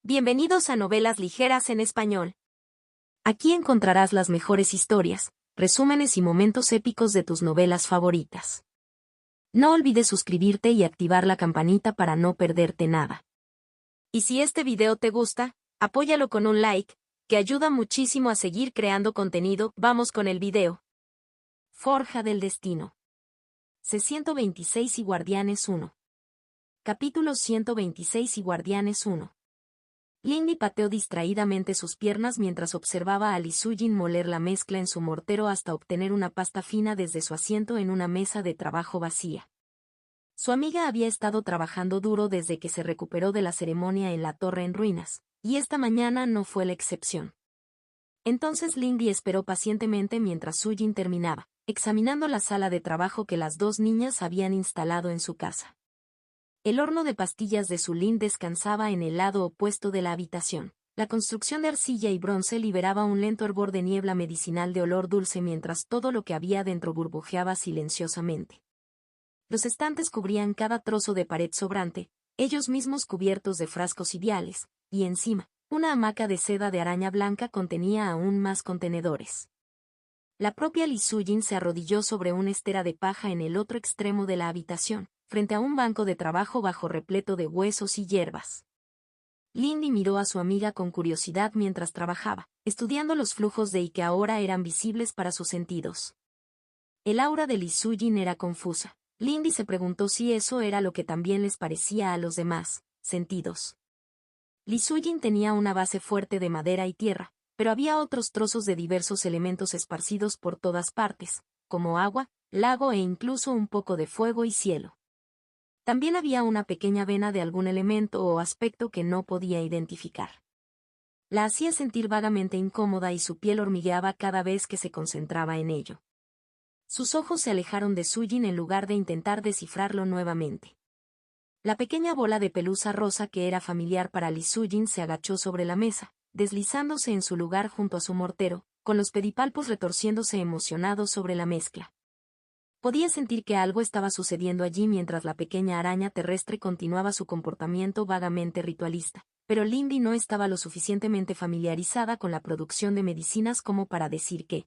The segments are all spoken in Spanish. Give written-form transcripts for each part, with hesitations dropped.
Bienvenidos a Novelas Ligeras en Español. Aquí encontrarás las mejores historias, resúmenes y momentos épicos de tus novelas favoritas. No olvides suscribirte y activar la campanita para no perderte nada. Y si este video te gusta, apóyalo con un like, que ayuda muchísimo a seguir creando contenido. Vamos con el video. Forja del Destino. C-126 y Guardianes 1. Capítulo 126 y Guardianes 1. Lindy pateó distraídamente sus piernas mientras observaba a Lee Soo-jin moler la mezcla en su mortero hasta obtener una pasta fina desde su asiento en una mesa de trabajo vacía. Su amiga había estado trabajando duro desde que se recuperó de la ceremonia en la torre en ruinas, y esta mañana no fue la excepción. Entonces Lindy esperó pacientemente mientras Soo-jin terminaba, examinando la sala de trabajo que las dos niñas habían instalado en su casa. El horno de pastillas de Sulin descansaba en el lado opuesto de la habitación. La construcción de arcilla y bronce liberaba un lento hervor de niebla medicinal de olor dulce mientras todo lo que había dentro burbujeaba silenciosamente. Los estantes cubrían cada trozo de pared sobrante, ellos mismos cubiertos de frascos y viales, y encima, una hamaca de seda de araña blanca contenía aún más contenedores. La propia Lee Soo-jin se arrodilló sobre una estera de paja en el otro extremo de la habitación, frente a un banco de trabajo bajo repleto de huesos y hierbas. Lindy miró a su amiga con curiosidad mientras trabajaba, estudiando los flujos de que ahora eran visibles para sus sentidos. El aura de Lee Soo-jin era confusa. Lindy se preguntó si eso era lo que también les parecía a los demás sentidos. Lee Soo-jin tenía una base fuerte de madera y tierra, pero había otros trozos de diversos elementos esparcidos por todas partes, como agua, lago e incluso un poco de fuego y cielo. También había una pequeña vena de algún elemento o aspecto que no podía identificar. La hacía sentir vagamente incómoda y su piel hormigueaba cada vez que se concentraba en ello. Sus ojos se alejaron de Soo-jin en lugar de intentar descifrarlo nuevamente. La pequeña bola de pelusa rosa que era familiar para Lee Soo-jin se agachó sobre la mesa, deslizándose en su lugar junto a su mortero, con los pedipalpos retorciéndose emocionados sobre la mezcla. Podía sentir que algo estaba sucediendo allí mientras la pequeña araña terrestre continuaba su comportamiento vagamente ritualista, pero Lindy no estaba lo suficientemente familiarizada con la producción de medicinas como para decir qué.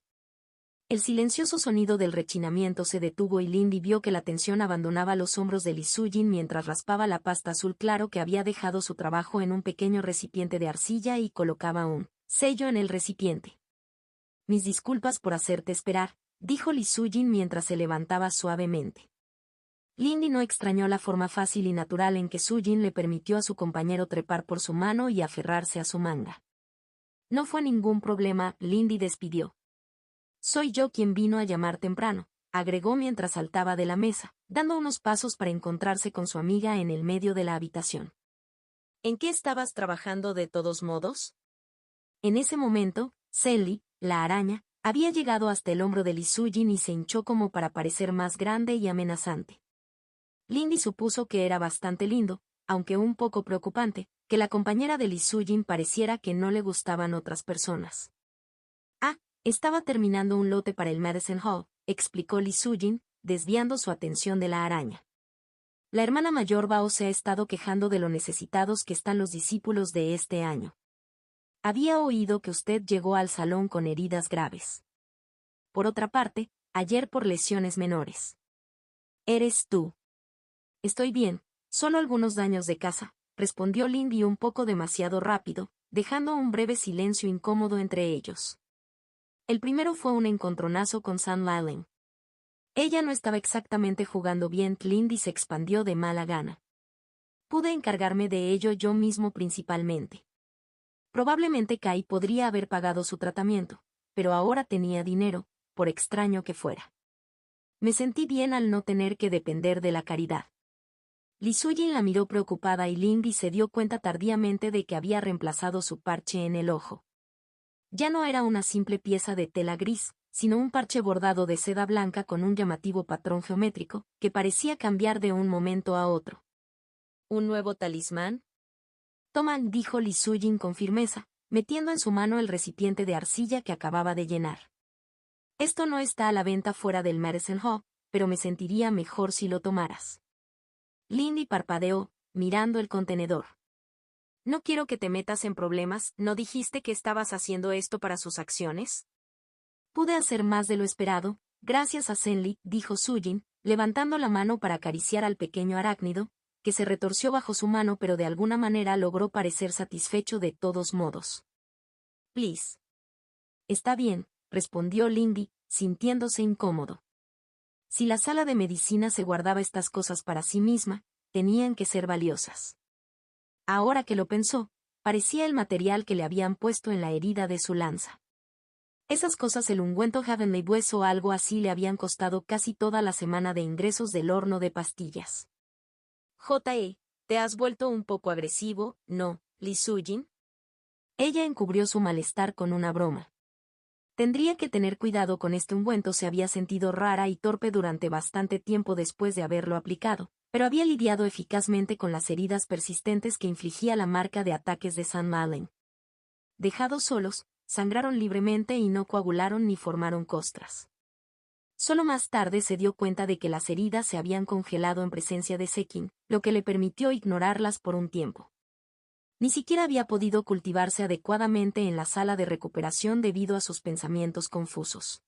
El silencioso sonido del rechinamiento se detuvo y Lindy vio que la tensión abandonaba los hombros de Lee Soo-jin mientras raspaba la pasta azul claro que había dejado su trabajo en un pequeño recipiente de arcilla y colocaba un sello en el recipiente. Mis disculpas por hacerte esperar, dijo Lee Soo-jin mientras se levantaba suavemente. Lindy no extrañó la forma fácil y natural en que Soo-jin le permitió a su compañero trepar por su mano y aferrarse a su manga. No fue ningún problema, Lindy despidió. Soy yo quien vino a llamar temprano, agregó mientras saltaba de la mesa, dando unos pasos para encontrarse con su amiga en el medio de la habitación. ¿En qué estabas trabajando de todos modos? En ese momento, Selly, la araña, había llegado hasta el hombro de Lee Soo-jin y se hinchó como para parecer más grande y amenazante. Lindy supuso que era bastante lindo, aunque un poco preocupante, que la compañera de Lee Soo-jin pareciera que no le gustaban otras personas. Estaba terminando un lote para el Madison Hall, explicó Lee Soo-jin, desviando su atención de la araña. La hermana mayor Bao se ha estado quejando de lo necesitados que están los discípulos de este año. Había oído que usted llegó al salón con heridas graves. Por otra parte, ayer por lesiones menores. ¿Eres tú? Estoy bien, solo algunos daños de casa, respondió Lindy un poco demasiado rápido, dejando un breve silencio incómodo entre ellos. El primero fue un encontronazo con Sam Lailing. Ella no estaba exactamente jugando bien. Lindy se expandió de mala gana. Pude encargarme de ello yo mismo principalmente. Probablemente Kai podría haber pagado su tratamiento, pero ahora tenía dinero, por extraño que fuera. Me sentí bien al no tener que depender de la caridad. Lee Soo-jin la miró preocupada y Lindy se dio cuenta tardíamente de que había reemplazado su parche en el ojo. Ya no era una simple pieza de tela gris, sino un parche bordado de seda blanca con un llamativo patrón geométrico, que parecía cambiar de un momento a otro. ¿Un nuevo talismán? Toma, dijo Lee Soo-jin con firmeza, metiendo en su mano el recipiente de arcilla que acababa de llenar. Esto no está a la venta fuera del Madison Hall, pero me sentiría mejor si lo tomaras. Lindy parpadeó, mirando el contenedor. No quiero que te metas en problemas, ¿no dijiste que estabas haciendo esto para sus acciones? Pude hacer más de lo esperado, gracias a Zenli, dijo Sujin, levantando la mano para acariciar al pequeño arácnido, que se retorció bajo su mano pero de alguna manera logró parecer satisfecho de todos modos. Please. Está bien, respondió Lindy, sintiéndose incómodo. Si la sala de medicina se guardaba estas cosas para sí misma, tenían que ser valiosas. Ahora que lo pensó, parecía el material que le habían puesto en la herida de su lanza. Esas cosas, el ungüento Heavenly West o algo así, le habían costado casi toda la semana de ingresos del horno de pastillas. J.E., ¿te has vuelto un poco agresivo, no, Lee Sujin? Ella encubrió su malestar con una broma. Tendría que tener cuidado con este ungüento, se había sentido rara y torpe durante bastante tiempo después de haberlo aplicado, pero había lidiado eficazmente con las heridas persistentes que infligía la marca de ataques de St. Malen. Dejados solos, sangraron libremente y no coagularon ni formaron costras. Solo más tarde se dio cuenta de que las heridas se habían congelado en presencia de Sekin, lo que le permitió ignorarlas por un tiempo. Ni siquiera había podido cultivarse adecuadamente en la sala de recuperación debido a sus pensamientos confusos.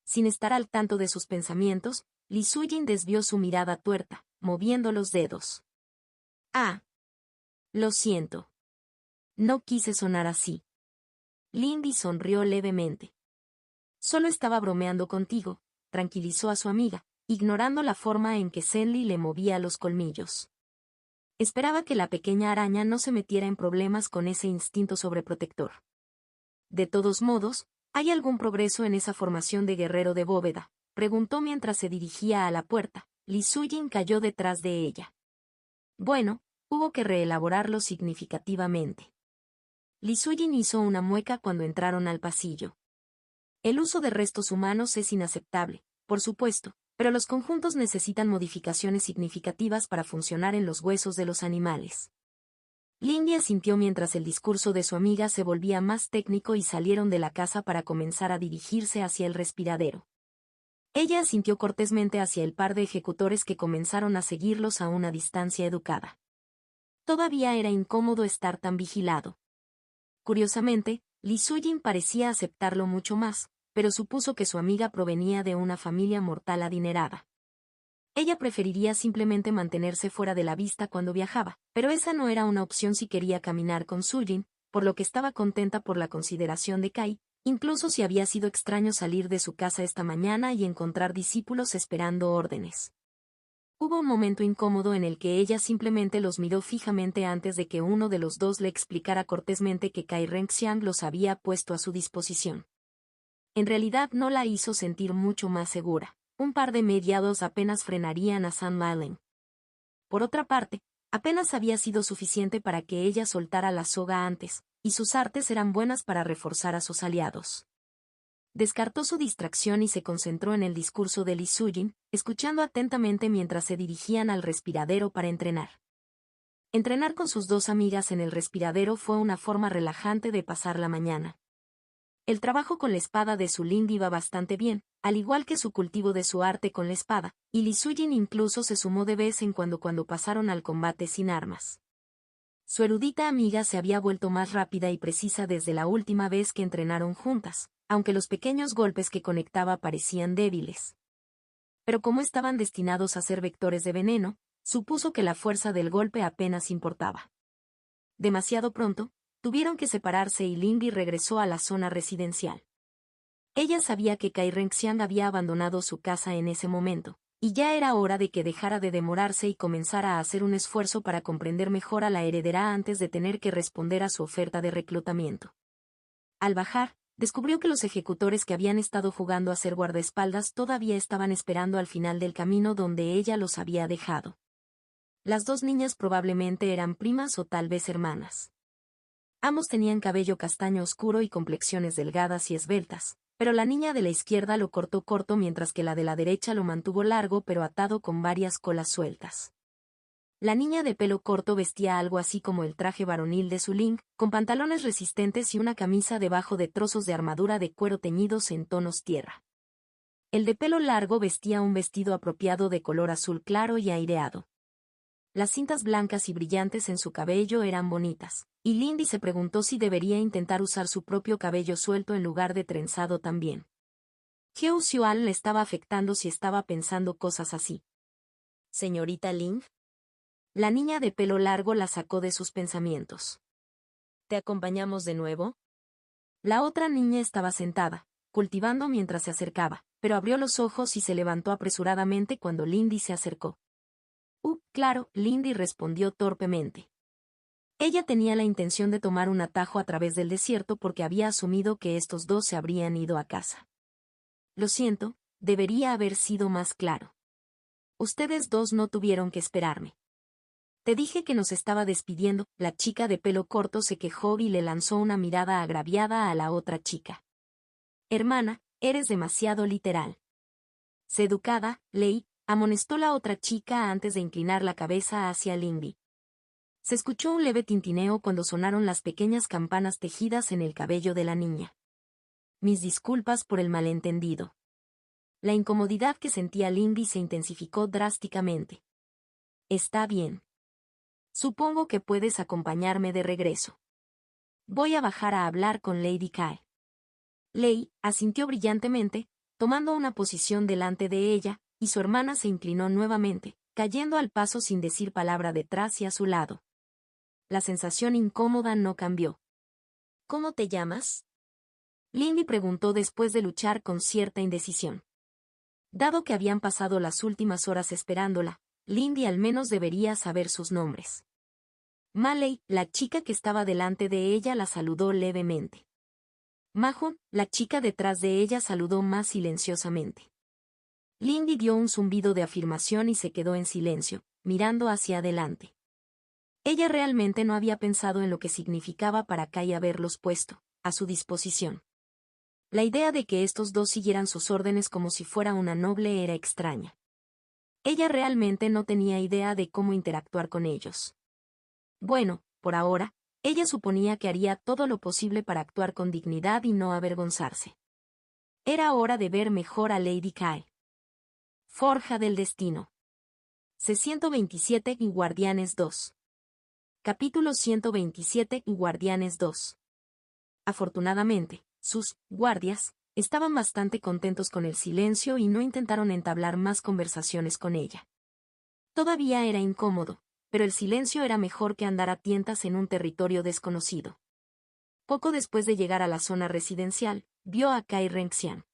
Sin estar al tanto de sus pensamientos, Lee Sujin desvió su mirada tuerta, moviendo los dedos. Ah. Lo siento. No quise sonar así. Lindy sonrió levemente. Solo estaba bromeando contigo, tranquilizó a su amiga, ignorando la forma en que Zenli le movía los colmillos. Esperaba que la pequeña araña no se metiera en problemas con ese instinto sobreprotector. De todos modos, ¿hay algún progreso en esa formación de guerrero de bóveda?, preguntó mientras se dirigía a la puerta. Lee Sujin cayó detrás de ella. Bueno, hubo que reelaborarlo significativamente. Lee Sujin hizo una mueca cuando entraron al pasillo. El uso de restos humanos es inaceptable, por supuesto, pero los conjuntos necesitan modificaciones significativas para funcionar en los huesos de los animales. Lindy asintió mientras el discurso de su amiga se volvía más técnico y salieron de la casa para comenzar a dirigirse hacia el respiradero. Ella asintió cortésmente hacia el par de ejecutores que comenzaron a seguirlos a una distancia educada. Todavía era incómodo estar tan vigilado. Curiosamente, Lee Sujin parecía aceptarlo mucho más, pero supuso que su amiga provenía de una familia mortal adinerada. Ella preferiría simplemente mantenerse fuera de la vista cuando viajaba, pero esa no era una opción si quería caminar con Sujin, por lo que estaba contenta por la consideración de Kai, incluso si había sido extraño salir de su casa esta mañana y encontrar discípulos esperando órdenes. Hubo un momento incómodo en el que ella simplemente los miró fijamente antes de que uno de los dos le explicara cortésmente que Kai Renxiang los había puesto a su disposición. En realidad no la hizo sentir mucho más segura. Un par de mediados apenas frenarían a St. Malen. Por otra parte, apenas había sido suficiente para que ella soltara la soga antes, y sus artes eran buenas para reforzar a sus aliados. Descartó su distracción y se concentró en el discurso de Lee Sujin, escuchando atentamente mientras se dirigían al respiradero para entrenar. Entrenar con sus dos amigas en el respiradero fue una forma relajante de pasar la mañana. El trabajo con la espada de su Lindy iba bastante bien, al igual que su cultivo de su arte con la espada, y Lee Sujin incluso se sumó de vez en cuando pasaron al combate sin armas. Su erudita amiga se había vuelto más rápida y precisa desde la última vez que entrenaron juntas, aunque los pequeños golpes que conectaba parecían débiles. Pero como estaban destinados a ser vectores de veneno, supuso que la fuerza del golpe apenas importaba. Demasiado pronto, tuvieron que separarse y Lindy regresó a la zona residencial. Ella sabía que Kai Renxiang había abandonado su casa en ese momento, y ya era hora de que dejara de demorarse y comenzara a hacer un esfuerzo para comprender mejor a la heredera antes de tener que responder a su oferta de reclutamiento. Al bajar, descubrió que los ejecutores que habían estado jugando a ser guardaespaldas todavía estaban esperando al final del camino donde ella los había dejado. Las dos niñas probablemente eran primas o tal vez hermanas. Ambos tenían cabello castaño oscuro y complexiones delgadas y esbeltas, pero la niña de la izquierda lo cortó corto mientras que la de la derecha lo mantuvo largo pero atado con varias colas sueltas. La niña de pelo corto vestía algo así como el traje varonil de su Link, con pantalones resistentes y una camisa debajo de trozos de armadura de cuero teñidos en tonos tierra. El de pelo largo vestía un vestido apropiado de color azul claro y aireado. Las cintas blancas y brillantes en su cabello eran bonitas, y Lindy se preguntó si debería intentar usar su propio cabello suelto en lugar de trenzado también. ¿Qué usual le estaba afectando si estaba pensando cosas así? ¿Señorita Ling? La niña de pelo largo la sacó de sus pensamientos. ¿Te acompañamos de nuevo? La otra niña estaba sentada, cultivando mientras se acercaba, pero abrió los ojos y se levantó apresuradamente cuando Lindy se acercó. Claro, Lindy respondió torpemente. Ella tenía la intención de tomar un atajo a través del desierto porque había asumido que estos dos se habrían ido a casa. Lo siento, debería haber sido más claro. Ustedes dos no tuvieron que esperarme. Te dije que nos estaba despidiendo. La chica de pelo corto se quejó y le lanzó una mirada agraviada a la otra chica. Hermana, eres demasiado literal. Sé educada, Lei, amonestó la otra chica antes de inclinar la cabeza hacia Lindy. Se escuchó un leve tintineo cuando sonaron las pequeñas campanas tejidas en el cabello de la niña. Mis disculpas por el malentendido. La incomodidad que sentía Lindy se intensificó drásticamente. Está bien. Supongo que puedes acompañarme de regreso. Voy a bajar a hablar con Lady Kai. Lei asintió brillantemente, tomando una posición delante de ella, y su hermana se inclinó nuevamente, cayendo al paso sin decir palabra detrás y a su lado. La sensación incómoda no cambió. ¿Cómo te llamas? Lindy preguntó después de luchar con cierta indecisión. Dado que habían pasado las últimas horas esperándola, Lindy al menos debería saber sus nombres. Maley, la chica que estaba delante de ella, la saludó levemente. Mahon, la chica detrás de ella, saludó más silenciosamente. Lindy dio un zumbido de afirmación y se quedó en silencio, mirando hacia adelante. Ella realmente no había pensado en lo que significaba para Kai haberlos puesto a su disposición. La idea de que estos dos siguieran sus órdenes como si fuera una noble era extraña. Ella realmente no tenía idea de cómo interactuar con ellos. Bueno, por ahora, ella suponía que haría todo lo posible para actuar con dignidad y no avergonzarse. Era hora de ver mejor a Lady Kai. Forja del Destino. C-127 y Guardianes 2. Capítulo 127 y Guardianes 2. Afortunadamente, sus guardias estaban bastante contentos con el silencio y no intentaron entablar más conversaciones con ella. Todavía era incómodo, pero el silencio era mejor que andar a tientas en un territorio desconocido. Poco después de llegar a la zona residencial, vio a Kai Renxian.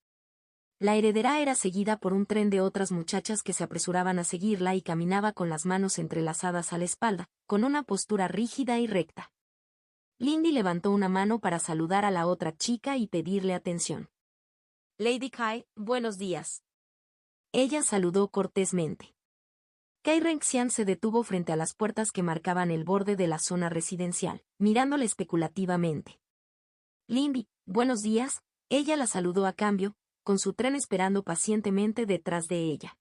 La heredera era seguida por un tren de otras muchachas que se apresuraban a seguirla y caminaba con las manos entrelazadas a la espalda, con una postura rígida y recta. Lindy levantó una mano para saludar a la otra chica y pedirle atención. Lady Kai, buenos días. Ella saludó cortésmente. Kai Renxian se detuvo frente a las puertas que marcaban el borde de la zona residencial, mirándola especulativamente. Lindy, buenos días, ella la saludó a cambio, con su tren esperando pacientemente detrás de ella.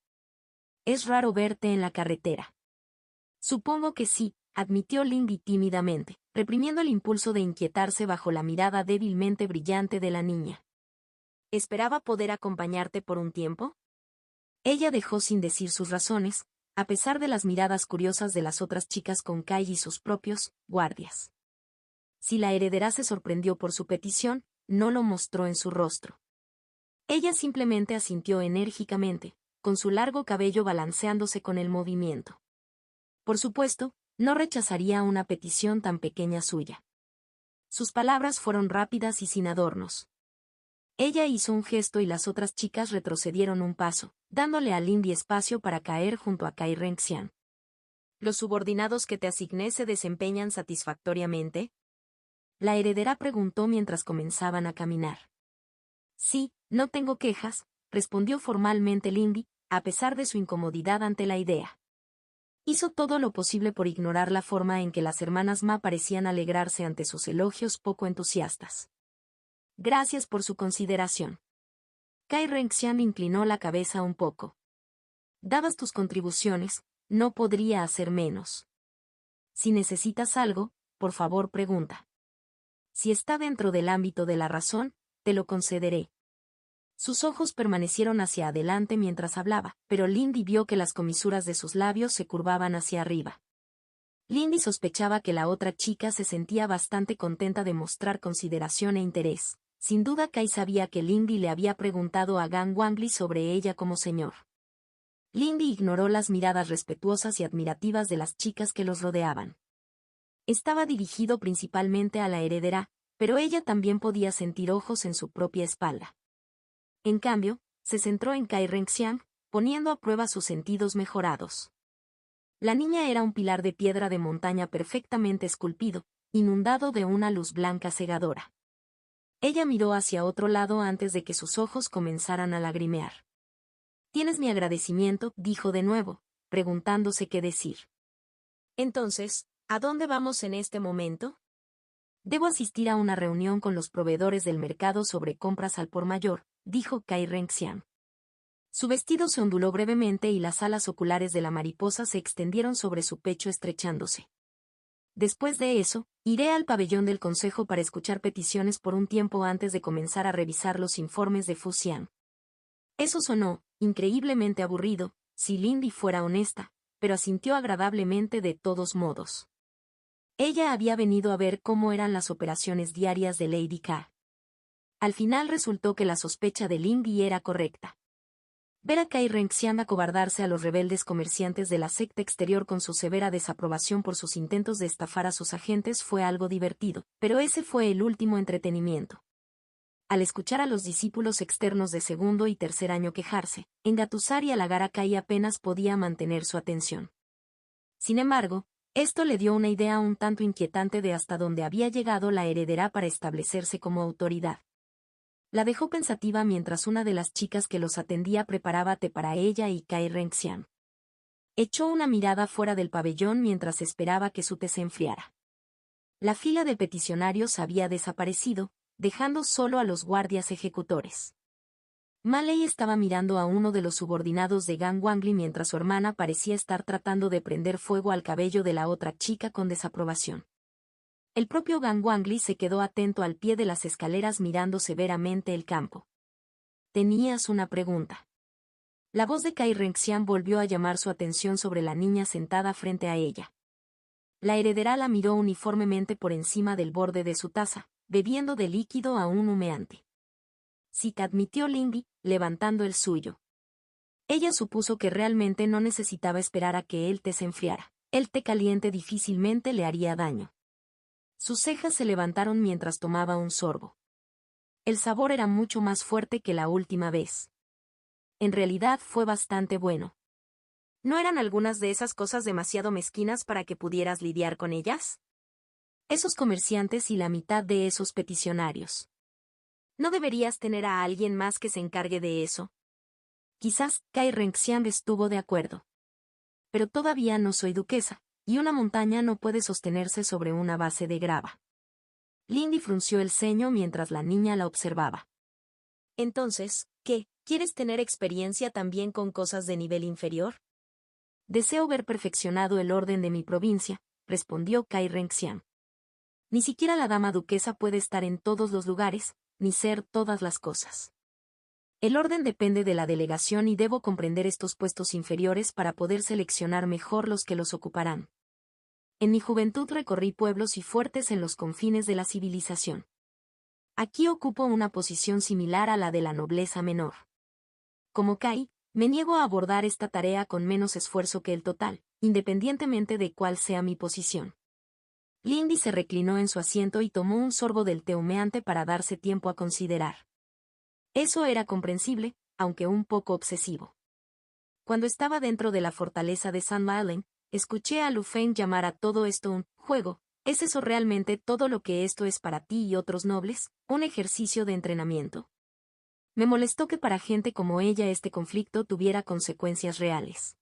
Es raro verte en la carretera. Supongo que sí, admitió Lindy tímidamente, reprimiendo el impulso de inquietarse bajo la mirada débilmente brillante de la niña. ¿Esperaba poder acompañarte por un tiempo? Ella dejó sin decir sus razones, a pesar de las miradas curiosas de las otras chicas con Kai y sus propios guardias. Si la heredera se sorprendió por su petición, no lo mostró en su rostro. Ella simplemente asintió enérgicamente, con su largo cabello balanceándose con el movimiento. Por supuesto, no rechazaría una petición tan pequeña suya. Sus palabras fueron rápidas y sin adornos. Ella hizo un gesto y las otras chicas retrocedieron un paso, dándole a Lindy espacio para caer junto a Kai Renxian. ¿Los subordinados que te asigné se desempeñan satisfactoriamente? La heredera preguntó mientras comenzaban a caminar. Sí, no tengo quejas, respondió formalmente Lindy, a pesar de su incomodidad ante la idea. Hizo todo lo posible por ignorar la forma en que las hermanas Ma parecían alegrarse ante sus elogios poco entusiastas. Gracias por su consideración. Kai Renxian inclinó la cabeza un poco. Dadas tus contribuciones, no podría hacer menos. Si necesitas algo, por favor pregunta. Si está dentro del ámbito de la razón, te lo concederé. Sus ojos permanecieron hacia adelante mientras hablaba, pero Lindy vio que las comisuras de sus labios se curvaban hacia arriba. Lindy sospechaba que la otra chica se sentía bastante contenta de mostrar consideración e interés. Sin duda Kai sabía que Lindy le había preguntado a Gang Wangli sobre ella como señor. Lindy ignoró las miradas respetuosas y admirativas de las chicas que los rodeaban. Estaba dirigido principalmente a la heredera, pero ella también podía sentir ojos en su propia espalda. En cambio, se centró en Kai Renxiang, poniendo a prueba sus sentidos mejorados. La niña era un pilar de piedra de montaña perfectamente esculpido, inundado de una luz blanca cegadora. Ella miró hacia otro lado antes de que sus ojos comenzaran a lagrimear. «Tienes mi agradecimiento», dijo de nuevo, preguntándose qué decir. «Entonces, ¿a dónde vamos en este momento?» «Debo asistir a una reunión con los proveedores del mercado sobre compras al por mayor», dijo Kai Renxiang. Su vestido se onduló brevemente y las alas oculares de la mariposa se extendieron sobre su pecho estrechándose. «Después de eso, iré al pabellón del consejo para escuchar peticiones por un tiempo antes de comenzar a revisar los informes de Fuxian». Eso sonó increíblemente aburrido, si Lindy fuera honesta, pero asintió agradablemente de todos modos. Ella había venido a ver cómo eran las operaciones diarias de Lady K. Al final resultó que la sospecha de Lindy era correcta. Ver a Kai Renxiang acobardarse a los rebeldes comerciantes de la secta exterior con su severa desaprobación por sus intentos de estafar a sus agentes fue algo divertido, pero ese fue el último entretenimiento. Al escuchar a los discípulos externos de segundo y tercer año quejarse, engatusar y halagar a Kai apenas podía mantener su atención. Sin embargo, esto le dio una idea un tanto inquietante de hasta dónde había llegado la heredera para establecerse como autoridad. La dejó pensativa mientras una de las chicas que los atendía preparaba té para ella y Kai Renxiang. Echó una mirada fuera del pabellón mientras esperaba que su té se enfriara. La fila de peticionarios había desaparecido, dejando solo a los guardias ejecutores. Maley estaba mirando a uno de los subordinados de Gang Wangli mientras su hermana parecía estar tratando de prender fuego al cabello de la otra chica con desaprobación. El propio Gang Wangli se quedó atento al pie de las escaleras mirando severamente el campo. «¿Tenías una pregunta?» La voz de Kai Renxiang volvió a llamar su atención sobre la niña sentada frente a ella. La heredera la miró uniformemente por encima del borde de su taza, bebiendo de líquido aún humeante. «Sí», admitió Lindy, levantando el suyo. Ella supuso que realmente no necesitaba esperar a que el té se enfriara. El té caliente difícilmente le haría daño. Sus cejas se levantaron mientras tomaba un sorbo. El sabor era mucho más fuerte que la última vez. En realidad fue bastante bueno. ¿No eran algunas de esas cosas demasiado mezquinas para que pudieras lidiar con ellas? Esos comerciantes y la mitad de esos peticionarios. ¿No deberías tener a alguien más que se encargue de eso? Quizás Kai Renxiang estuvo de acuerdo. Pero todavía no soy duquesa, y una montaña no puede sostenerse sobre una base de grava. Lindy frunció el ceño mientras la niña la observaba. Entonces, ¿qué? ¿Quieres tener experiencia también con cosas de nivel inferior? Deseo ver perfeccionado el orden de mi provincia, respondió Kai Renxiang. Ni siquiera la dama duquesa puede estar en todos los lugares, ni ser todas las cosas. El orden depende de la delegación y debo comprender estos puestos inferiores para poder seleccionar mejor los que los ocuparán. En mi juventud recorrí pueblos y fuertes en los confines de la civilización. Aquí ocupo una posición similar a la de la nobleza menor. Como Kai, me niego a abordar esta tarea con menos esfuerzo que el total, independientemente de cuál sea mi posición. Lindy se reclinó en su asiento y tomó un sorbo del té humeante para darse tiempo a considerar. Eso era comprensible, aunque un poco obsesivo. Cuando estaba dentro de la fortaleza de St. Malo, escuché a Lu Feng llamar a todo esto un juego. ¿Es eso realmente todo lo que esto es para ti y otros nobles? ¿Un ejercicio de entrenamiento? Me molestó que para gente como ella este conflicto tuviera consecuencias reales.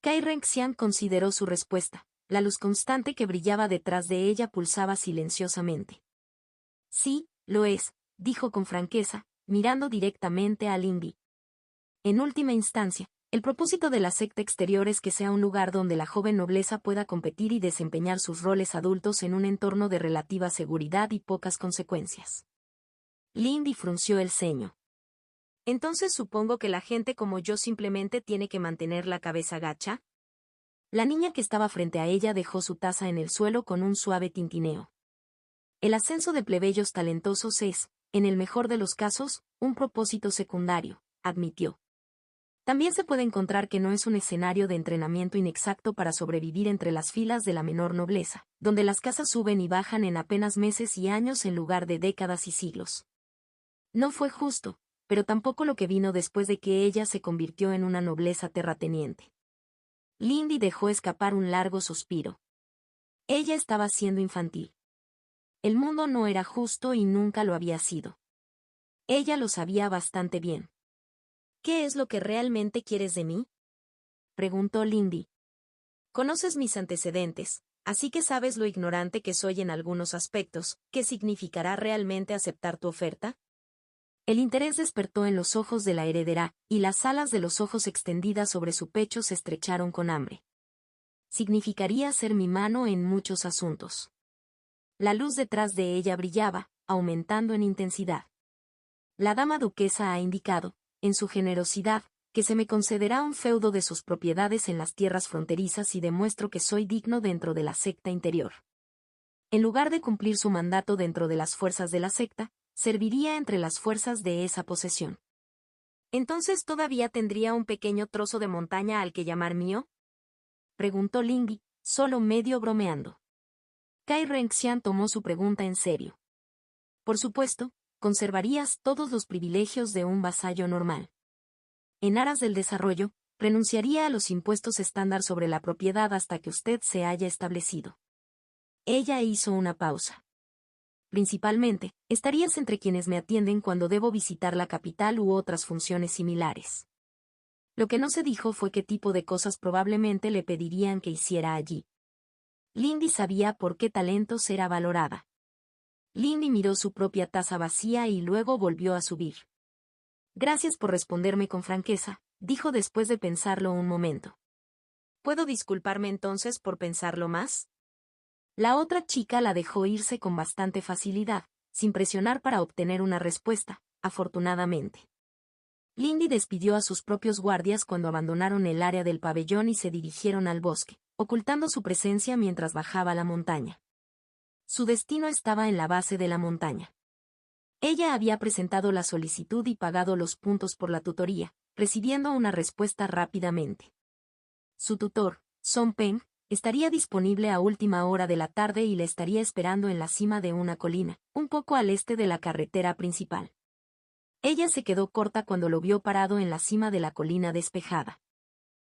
Kai Renxiang consideró su respuesta. La luz constante que brillaba detrás de ella pulsaba silenciosamente. Sí, lo es, dijo con franqueza, mirando directamente a Lindy. En última instancia, el propósito de la secta exterior es que sea un lugar donde la joven nobleza pueda competir y desempeñar sus roles adultos en un entorno de relativa seguridad y pocas consecuencias. Lindy frunció el ceño. Entonces supongo que la gente como yo simplemente tiene que mantener la cabeza gacha. La niña que estaba frente a ella dejó su taza en el suelo con un suave tintineo. El ascenso de plebeyos talentosos es, en el mejor de los casos, un propósito secundario, admitió. También se puede encontrar que no es un escenario de entrenamiento inexacto para sobrevivir entre las filas de la menor nobleza, donde las casas suben y bajan en apenas meses y años en lugar de décadas y siglos. No fue justo, pero tampoco lo que vino después de que ella se convirtió en una nobleza terrateniente. Lindy dejó escapar un largo suspiro. Ella estaba siendo infantil. El mundo no era justo y nunca lo había sido. Ella lo sabía bastante bien. ¿Qué es lo que realmente quieres de mí?, preguntó Lindy. Conoces mis antecedentes, así que sabes lo ignorante que soy en algunos aspectos. ¿Qué significará realmente aceptar tu oferta? El interés despertó en los ojos de la heredera, y las alas de los ojos extendidas sobre su pecho se estrecharon con hambre. Significaría ser mi mano en muchos asuntos. La luz detrás de ella brillaba, aumentando en intensidad. La dama duquesa ha indicado, en su generosidad, que se me concederá un feudo de sus propiedades en las tierras fronterizas y demuestro que soy digno dentro de la secta interior. En lugar de cumplir su mandato dentro de las fuerzas de la secta, serviría entre las fuerzas de esa posesión. ¿Entonces todavía tendría un pequeño trozo de montaña al que llamar mío?, preguntó Lindy, solo medio bromeando. Kai Renxian tomó su pregunta en serio. Por supuesto, conservarías todos los privilegios de un vasallo normal. En aras del desarrollo, renunciaría a los impuestos estándar sobre la propiedad hasta que usted se haya establecido. Ella hizo una pausa. Principalmente, estarías entre quienes me atienden cuando debo visitar la capital u otras funciones similares. Lo que no se dijo fue qué tipo de cosas probablemente le pedirían que hiciera allí. Lindy sabía por qué talentos era valorada. Lindy miró su propia taza vacía y luego volvió a subir. Gracias por responderme con franqueza, dijo después de pensarlo un momento. ¿Puedo disculparme entonces por pensarlo más? La otra chica la dejó irse con bastante facilidad, sin presionar para obtener una respuesta, afortunadamente. Lindy despidió a sus propios guardias cuando abandonaron el área del pabellón y se dirigieron al bosque, ocultando su presencia mientras bajaba la montaña. Su destino estaba en la base de la montaña. Ella había presentado la solicitud y pagado los puntos por la tutoría, recibiendo una respuesta rápidamente. Su tutor, Song Peng, estaría disponible a última hora de la tarde y le estaría esperando en la cima de una colina, un poco al este de la carretera principal. Ella se quedó corta cuando lo vio parado en la cima de la colina despejada.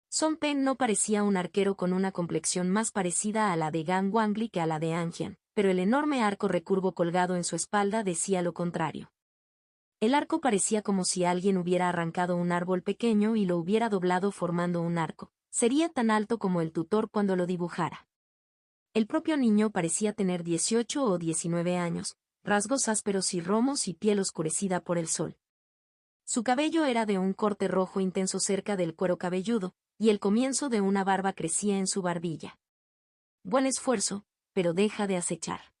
Song Peng no parecía un arquero con una complexión más parecida a la de Gan Wangli que a la de Anjian, pero el enorme arco recurvo colgado en su espalda decía lo contrario. El arco parecía como si alguien hubiera arrancado un árbol pequeño y lo hubiera doblado formando un arco. Sería tan alto como el tutor cuando lo dibujara. El propio niño parecía tener 18 o 19 años, rasgos ásperos y romos y piel oscurecida por el sol. Su cabello era de un corte rojo intenso cerca del cuero cabelludo, y el comienzo de una barba crecía en su barbilla. Buen esfuerzo, pero deja de acechar.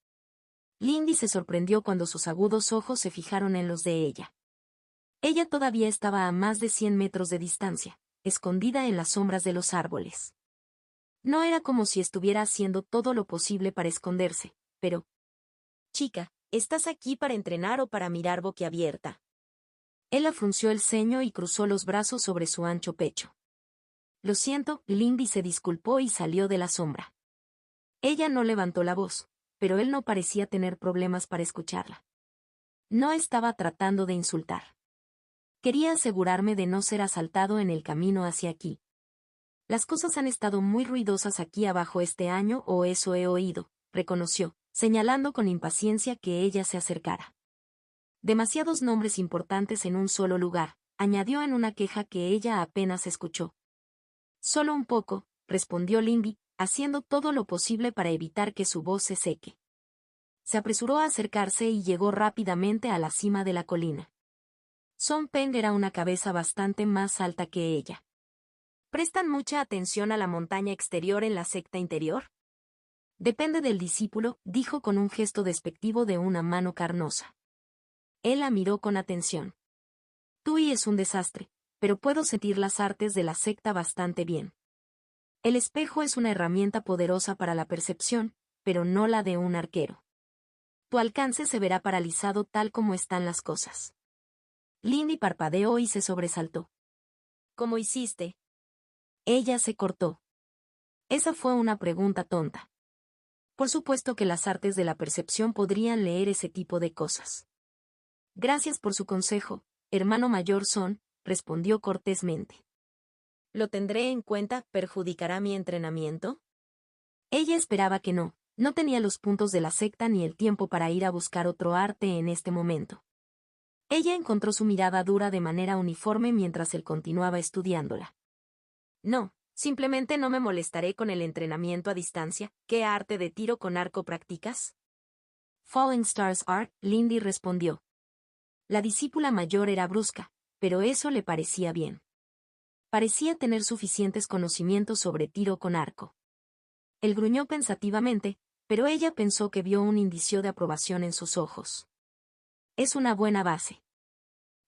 Lindy se sorprendió cuando sus agudos ojos se fijaron en los de ella. Ella todavía estaba a más de 100 metros de distancia, escondida en las sombras de los árboles. No era como si estuviera haciendo todo lo posible para esconderse, pero... Chica, ¿estás aquí para entrenar o para mirar boquiabierta? Él frunció el ceño y cruzó los brazos sobre su ancho pecho. Lo siento, Lindy se disculpó y salió de la sombra. Ella no levantó la voz, pero él no parecía tener problemas para escucharla. No estaba tratando de insultar. Quería asegurarme de no ser asaltado en el camino hacia aquí. Las cosas han estado muy ruidosas aquí abajo este año o eso he oído, reconoció, señalando con impaciencia que ella se acercara. Demasiados nombres importantes en un solo lugar, añadió en una queja que ella apenas escuchó. Solo un poco, respondió Lindy, haciendo todo lo posible para evitar que su voz se seque. Se apresuró a acercarse y llegó rápidamente a la cima de la colina. Song Peng era una cabeza bastante más alta que ella. ¿Prestan mucha atención a la montaña exterior en la secta interior? Depende del discípulo, dijo con un gesto despectivo de una mano carnosa. Él la miró con atención. Tui es un desastre, pero puedo sentir las artes de la secta bastante bien. El espejo es una herramienta poderosa para la percepción, pero no la de un arquero. Tu alcance se verá paralizado tal como están las cosas. Lindy parpadeó y se sobresaltó. ¿Cómo hiciste? Ella se cortó. Esa fue una pregunta tonta. Por supuesto que las artes de la percepción podrían leer ese tipo de cosas. Gracias por su consejo, hermano mayor Son, respondió cortésmente. ¿Lo tendré en cuenta? ¿Perjudicará mi entrenamiento? Ella esperaba que no. No tenía los puntos de la secta ni el tiempo para ir a buscar otro arte en este momento. Ella encontró su mirada dura de manera uniforme mientras él continuaba estudiándola. No, simplemente no me molestaré con el entrenamiento a distancia. ¿Qué arte de tiro con arco practicas? Falling Stars Art, Lindy respondió. La discípula mayor era brusca, pero eso le parecía bien. Parecía tener suficientes conocimientos sobre tiro con arco. Él gruñó pensativamente, pero ella pensó que vio un indicio de aprobación en sus ojos. Es una buena base.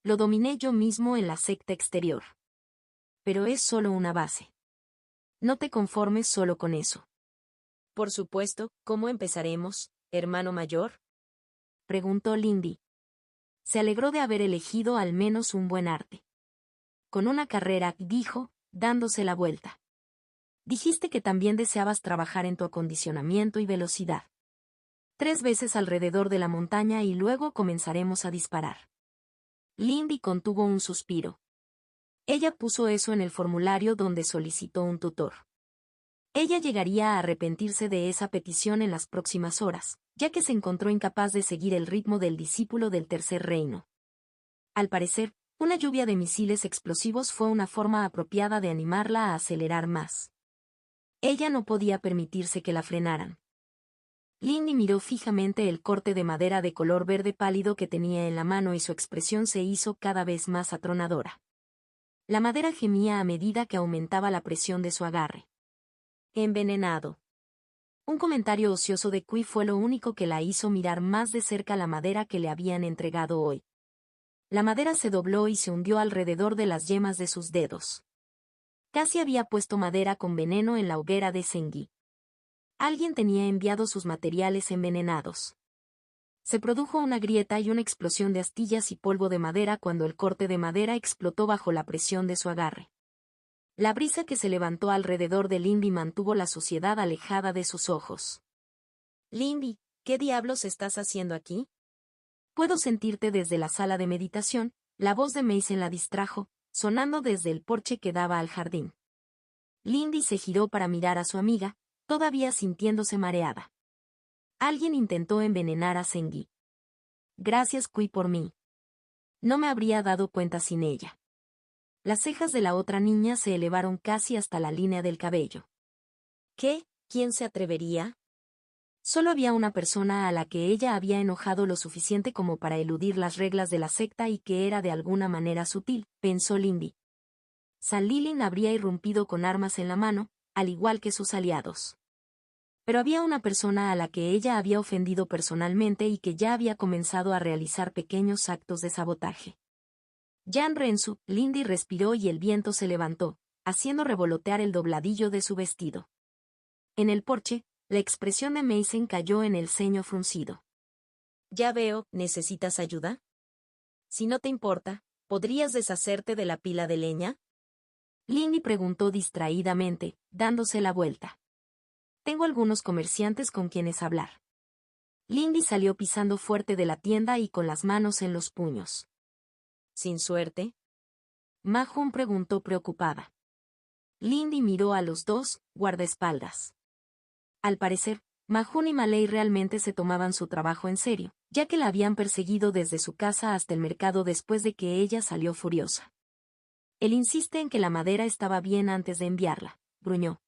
Lo dominé yo mismo en la secta exterior. Pero es solo una base. No te conformes solo con eso. Por supuesto, ¿cómo empezaremos, hermano mayor? Preguntó Lindy. Se alegró de haber elegido al menos un buen arte. Con una carrera, dijo, dándose la vuelta. Dijiste que también deseabas trabajar en tu acondicionamiento y velocidad. 3 veces alrededor de la montaña y luego comenzaremos a disparar. Lindy contuvo un suspiro. Ella puso eso en el formulario donde solicitó un tutor. Ella llegaría a arrepentirse de esa petición en las próximas horas, ya que se encontró incapaz de seguir el ritmo del discípulo del Tercer Reino. Al parecer, una lluvia de misiles explosivos fue una forma apropiada de animarla a acelerar más. Ella no podía permitirse que la frenaran. Lindy miró fijamente el corte de madera de color verde pálido que tenía en la mano y su expresión se hizo cada vez más atronadora. La madera gemía a medida que aumentaba la presión de su agarre. Envenenado. Un comentario ocioso de Kui fue lo único que la hizo mirar más de cerca la madera que le habían entregado hoy. La madera se dobló y se hundió alrededor de las yemas de sus dedos. Casi había puesto madera con veneno en la hoguera de Sengi. Alguien tenía enviado sus materiales envenenados. Se produjo una grieta y una explosión de astillas y polvo de madera cuando el corte de madera explotó bajo la presión de su agarre. La brisa que se levantó alrededor de Lindy mantuvo la suciedad alejada de sus ojos. Lindy, ¿qué diablos estás haciendo aquí? Puedo sentirte desde la sala de meditación, la voz de Mason la distrajo, sonando desde el porche que daba al jardín. Lindy se giró para mirar a su amiga, todavía sintiéndose mareada. Alguien intentó envenenar a Sengi. Gracias Kui por mí. No me habría dado cuenta sin ella. Las cejas de la otra niña se elevaron casi hasta la línea del cabello. ¿Qué? ¿Quién se atrevería? Solo había una persona a la que ella había enojado lo suficiente como para eludir las reglas de la secta y que era de alguna manera sutil, pensó Lindy. San Lilin habría irrumpido con armas en la mano, al igual que sus aliados. Pero había una persona a la que ella había ofendido personalmente y que ya había comenzado a realizar pequeños actos de sabotaje. Jan Rensu, Lindy respiró y el viento se levantó, haciendo revolotear el dobladillo de su vestido. En el porche, la expresión de Mason cayó en el ceño fruncido. Ya veo, ¿necesitas ayuda? Si no te importa, ¿podrías deshacerte de la pila de leña? Lindy preguntó distraídamente, dándose la vuelta. Tengo algunos comerciantes con quienes hablar. Lindy salió pisando fuerte de la tienda y con las manos en los puños. ¿Sin suerte? Ma-Jun preguntó preocupada. Lindy miró a los dos, guardaespaldas. Al parecer, Ma-Jun y Malay realmente se tomaban su trabajo en serio, ya que la habían perseguido desde su casa hasta el mercado después de que ella salió furiosa. Él insiste en que la madera estaba bien antes de enviarla, gruñó.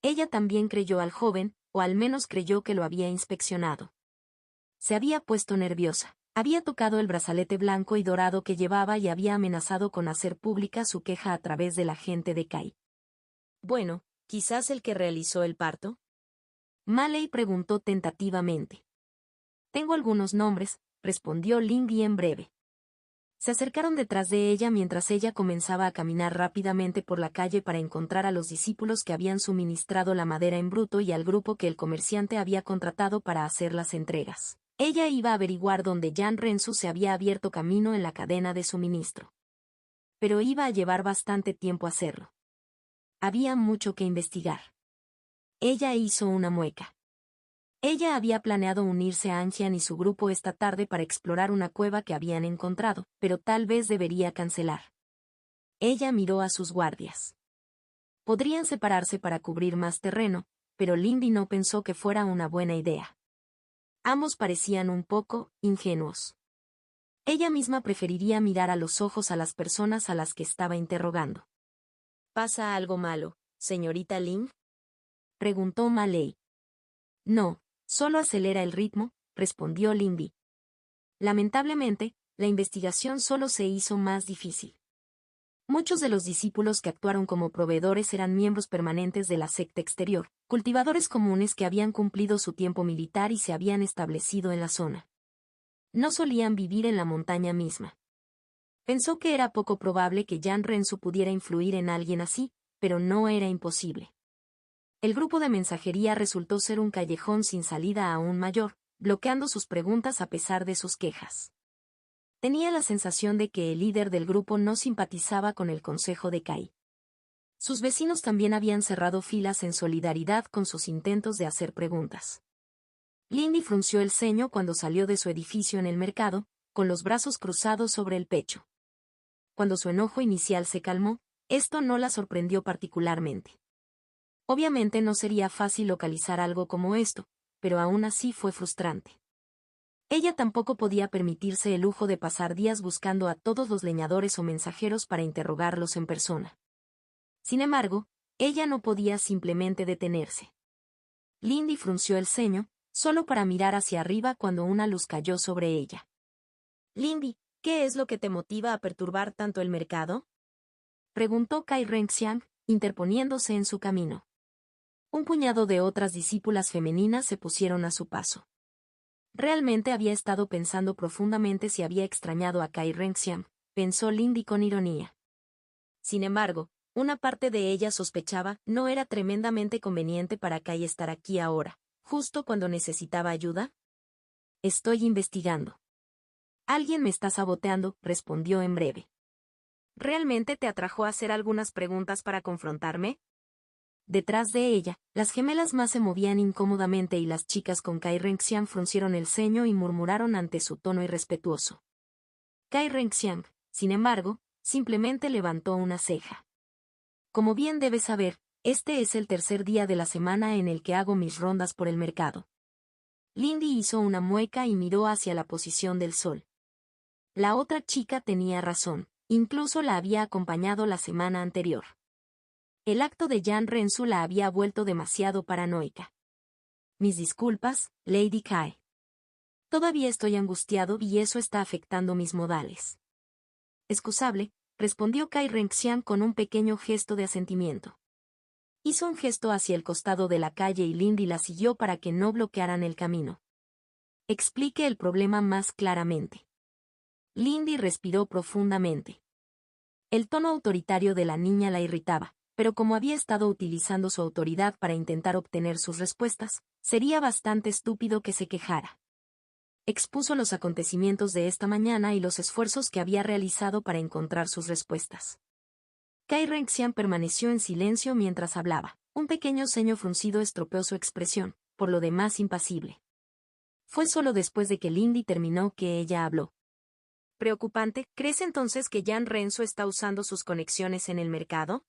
Ella también creyó al joven, o al menos creyó que lo había inspeccionado. Se había puesto nerviosa. Había tocado el brazalete blanco y dorado que llevaba y había amenazado con hacer pública su queja a través del agente de Kai. Bueno, ¿quizás el que realizó el parto? Malay preguntó tentativamente. Tengo algunos nombres, respondió Lindy en breve. Se acercaron detrás de ella mientras ella comenzaba a caminar rápidamente por la calle para encontrar a los discípulos que habían suministrado la madera en bruto y al grupo que el comerciante había contratado para hacer las entregas. Ella iba a averiguar dónde Jan Rensu se había abierto camino en la cadena de suministro. Pero iba a llevar bastante tiempo hacerlo. Había mucho que investigar. Ella hizo una mueca. Ella había planeado unirse a Anxian y su grupo esta tarde para explorar una cueva que habían encontrado, pero tal vez debería cancelar. Ella miró a sus guardias. Podrían separarse para cubrir más terreno, pero Lindy no pensó que fuera una buena idea. Ambos parecían un poco ingenuos. Ella misma preferiría mirar a los ojos a las personas a las que estaba interrogando. ¿Pasa algo malo, señorita Ling?, preguntó Maley. No, solo acelera el ritmo, respondió Lindy. Lamentablemente, la investigación solo se hizo más difícil. Muchos de los discípulos que actuaron como proveedores eran miembros permanentes de la secta exterior, cultivadores comunes que habían cumplido su tiempo militar y se habían establecido en la zona. No solían vivir en la montaña misma. Pensó que era poco probable que Jan Rensu pudiera influir en alguien así, pero no era imposible. El grupo de mensajería resultó ser un callejón sin salida aún mayor, bloqueando sus preguntas a pesar de sus quejas. Tenía la sensación de que el líder del grupo no simpatizaba con el consejo de Kai. Sus vecinos también habían cerrado filas en solidaridad con sus intentos de hacer preguntas. Lindy frunció el ceño cuando salió de su edificio en el mercado, con los brazos cruzados sobre el pecho. Cuando su enojo inicial se calmó, esto no la sorprendió particularmente. Obviamente no sería fácil localizar algo como esto, pero aún así fue frustrante. Ella tampoco podía permitirse el lujo de pasar días buscando a todos los leñadores o mensajeros para interrogarlos en persona. Sin embargo, ella no podía simplemente detenerse. Lindy frunció el ceño, solo para mirar hacia arriba cuando una luz cayó sobre ella. Lindy, ¿qué es lo que te motiva a perturbar tanto el mercado?, preguntó Kai Renxiang, interponiéndose en su camino. Un puñado de otras discípulas femeninas se pusieron a su paso. Realmente había estado pensando profundamente si había extrañado a Kai Renxiang, pensó Lindy con ironía. Sin embargo, una parte de ella sospechaba no era tremendamente conveniente para Kai estar aquí ahora, justo cuando necesitaba ayuda. Estoy investigando. Alguien me está saboteando, respondió en breve. ¿Realmente te atrajo a hacer algunas preguntas para confrontarme? Detrás de ella, las gemelas más se movían incómodamente y las chicas con Kai Renxiang fruncieron el ceño y murmuraron ante su tono irrespetuoso. Kai Renxiang, sin embargo, simplemente levantó una ceja. Como bien debes saber, este es el tercer día de la semana en el que hago mis rondas por el mercado. Lindy hizo una mueca y miró hacia la posición del sol. La otra chica tenía razón, incluso la había acompañado la semana anterior. El acto de Jan Rensu la había vuelto demasiado paranoica. Mis disculpas, Lady Kai. Todavía estoy angustiado y eso está afectando mis modales. Excusable, respondió Kai Renxiang con un pequeño gesto de asentimiento. Hizo un gesto hacia el costado de la calle y Lindy la siguió para que no bloquearan el camino. Explique el problema más claramente. Lindy respiró profundamente. El tono autoritario de la niña la irritaba, pero como había estado utilizando su autoridad para intentar obtener sus respuestas, sería bastante estúpido que se quejara. Expuso los acontecimientos de esta mañana y los esfuerzos que había realizado para encontrar sus respuestas. Kai Renxiang permaneció en silencio mientras hablaba. Un pequeño ceño fruncido estropeó su expresión, por lo demás impasible. Fue solo después de que Lindy terminó que ella habló. Preocupante, ¿crees entonces que Jan Rensu está usando sus conexiones en el mercado?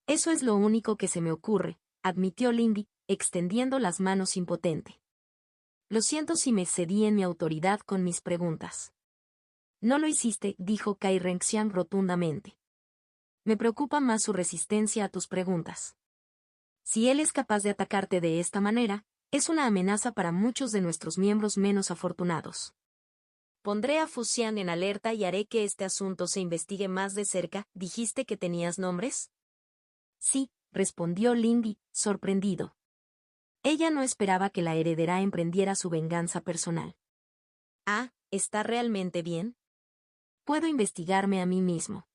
Eso es lo único que se me ocurre, admitió Lindy, extendiendo las manos impotente. Lo siento si me cedí en mi autoridad con mis preguntas. No lo hiciste, dijo Kai Renxiang rotundamente. Me preocupa más su resistencia a tus preguntas. Si él es capaz de atacarte de esta manera, es una amenaza para muchos de nuestros miembros menos afortunados. Pondré a Fuxian en alerta y haré que este asunto se investigue más de cerca. ¿Dijiste que tenías nombres? Sí, respondió Lindy, sorprendido. Ella no esperaba que la heredera emprendiera su venganza personal. Ah, ¿está realmente bien? Puedo investigarme a mí mismo.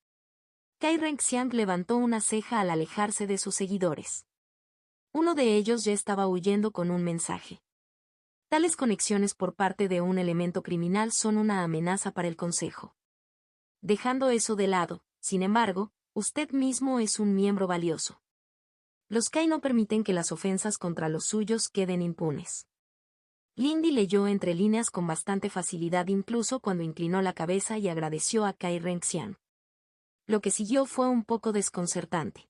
Kai Renxiang levantó una ceja al alejarse de sus seguidores. Uno de ellos ya estaba huyendo con un mensaje. Tales conexiones por parte de un elemento criminal son una amenaza para el Consejo. Dejando eso de lado, sin embargo, usted mismo es un miembro valioso. Los Kai no permiten que las ofensas contra los suyos queden impunes. Lindy leyó entre líneas con bastante facilidad incluso cuando inclinó la cabeza y agradeció a Kai Renxiang. Lo que siguió fue un poco desconcertante.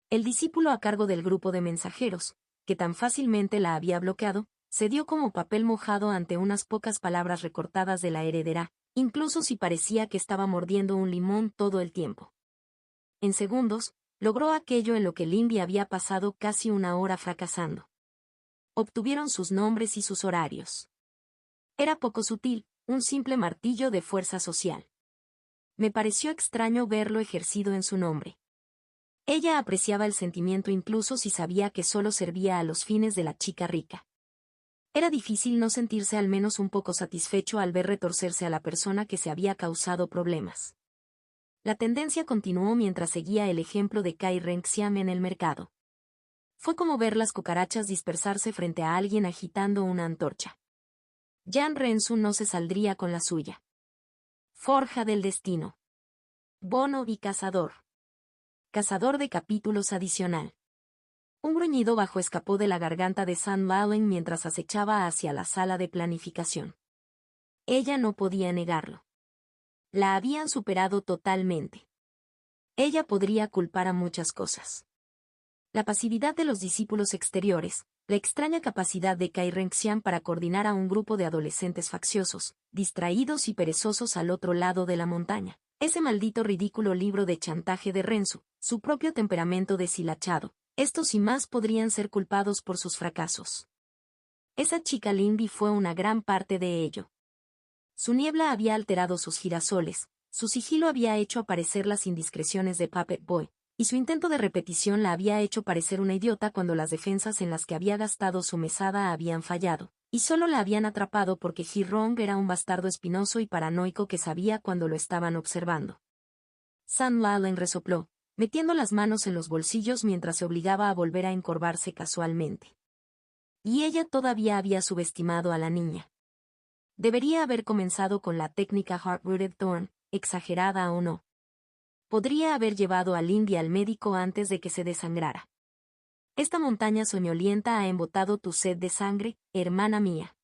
El discípulo a cargo del grupo de mensajeros, que tan fácilmente la había bloqueado, se dio como papel mojado ante unas pocas palabras recortadas de la heredera, incluso si parecía que estaba mordiendo un limón todo el tiempo. En segundos, logró aquello en lo que Lindy había pasado casi una hora fracasando. Obtuvieron sus nombres y sus horarios. Era poco sutil, un simple martillo de fuerza social. Me pareció extraño verlo ejercido en su nombre. Ella apreciaba el sentimiento incluso si sabía que solo servía a los fines de la chica rica. Era difícil no sentirse al menos un poco satisfecho al ver retorcerse a la persona que se había causado problemas. La tendencia continuó mientras seguía el ejemplo de Kai Renxiang en el mercado. Fue como ver las cucarachas dispersarse frente a alguien agitando una antorcha. Yan Rensu no se saldría con la suya. Forja del destino. Bono y cazador. Cazador de capítulos adicional. Un gruñido bajo escapó de la garganta de San Lalen mientras acechaba hacia la sala de planificación. Ella no podía negarlo. La habían superado totalmente. Ella podría culpar a muchas cosas. La pasividad de los discípulos exteriores, la extraña capacidad de Kai Renxiang para coordinar a un grupo de adolescentes facciosos, distraídos y perezosos al otro lado de la montaña, ese maldito ridículo libro de chantaje de Rensu, su propio temperamento deshilachado. Estos y más podrían ser culpados por sus fracasos. Esa chica Lindy fue una gran parte de ello. Su niebla había alterado sus girasoles, su sigilo había hecho aparecer las indiscreciones de Puppet Boy, y su intento de repetición la había hecho parecer una idiota cuando las defensas en las que había gastado su mesada habían fallado, y solo la habían atrapado porque Hi-Rong era un bastardo espinoso y paranoico que sabía cuando lo estaban observando. San Lalen resopló, metiendo las manos en los bolsillos mientras se obligaba a volver a encorvarse casualmente. Y ella todavía había subestimado a la niña. Debería haber comenzado con la técnica Hard-Rooted Thorn, exagerada o no. Podría haber llevado a Lindy al médico antes de que se desangrara. Esta montaña soñolienta ha embotado tu sed de sangre, hermana mía.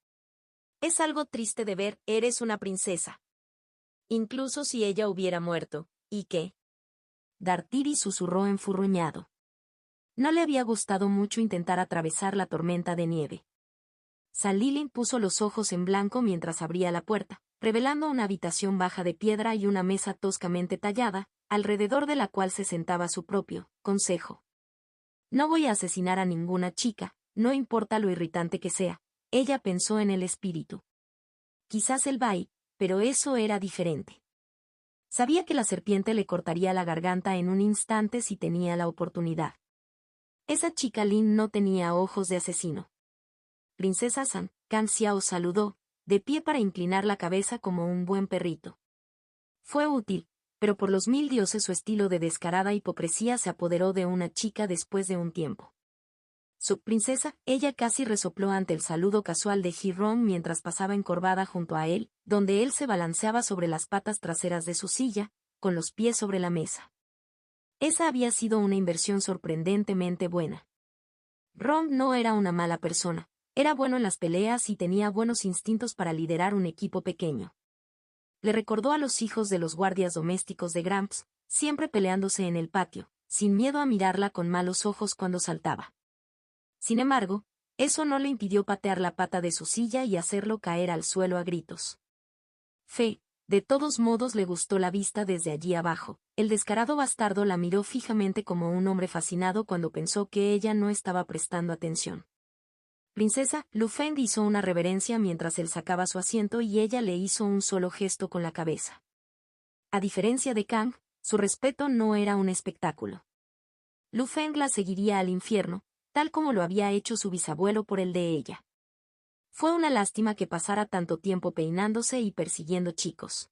Es algo triste de ver, eres una princesa. Incluso si ella hubiera muerto, ¿y qué? Dartiri susurró enfurruñado. No le había gustado mucho intentar atravesar la tormenta de nieve. Salilin puso los ojos en blanco mientras abría la puerta, revelando una habitación baja de piedra y una mesa toscamente tallada, alrededor de la cual se sentaba su propio consejo. No voy a asesinar a ninguna chica, no importa lo irritante que sea, ella pensó en el espíritu. Quizás el Bai, pero eso era diferente. Sabía que la serpiente le cortaría la garganta en un instante si tenía la oportunidad. Esa chica Lin no tenía ojos de asesino. Princesa San, Kang Xiao saludó, de pie para inclinar la cabeza como un buen perrito. Fue útil, pero por los 1000 dioses su estilo de descarada hipocresía se apoderó de una chica después de un tiempo. Su princesa, ella casi resopló ante el saludo casual de Hi-Rong mientras pasaba encorvada junto a él, donde él se balanceaba sobre las patas traseras de su silla, con los pies sobre la mesa. Esa había sido una inversión sorprendentemente buena. Rong no era una mala persona, era bueno en las peleas y tenía buenos instintos para liderar un equipo pequeño. Le recordó a los hijos de los guardias domésticos de Gramps, siempre peleándose en el patio, sin miedo a mirarla con malos ojos cuando saltaba. Sin embargo, eso no le impidió patear la pata de su silla y hacerlo caer al suelo a gritos. De todos modos le gustó la vista desde allí abajo. El descarado bastardo la miró fijamente como un hombre fascinado cuando pensó que ella no estaba prestando atención. Princesa, Lu Feng hizo una reverencia mientras él sacaba su asiento y ella le hizo un solo gesto con la cabeza. A diferencia de Kang, su respeto no era un espectáculo. Lu Feng la seguiría al infierno, tal como lo había hecho su bisabuelo por el de ella. Fue una lástima que pasara tanto tiempo peinándose y persiguiendo chicos.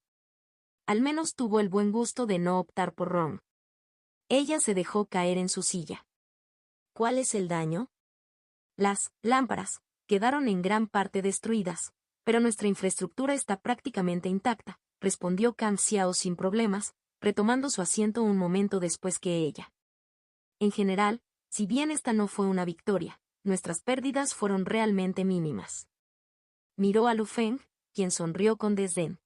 Al menos tuvo el buen gusto de no optar por Ron. Ella se dejó caer en su silla. ¿Cuál es el daño? Las lámparas quedaron en gran parte destruidas, pero nuestra infraestructura está prácticamente intacta, respondió Kang Xiao sin problemas, retomando su asiento un momento después que ella. En general, si bien esta no fue una victoria, nuestras pérdidas fueron realmente mínimas. Miró a Lu Feng, quien sonrió con desdén.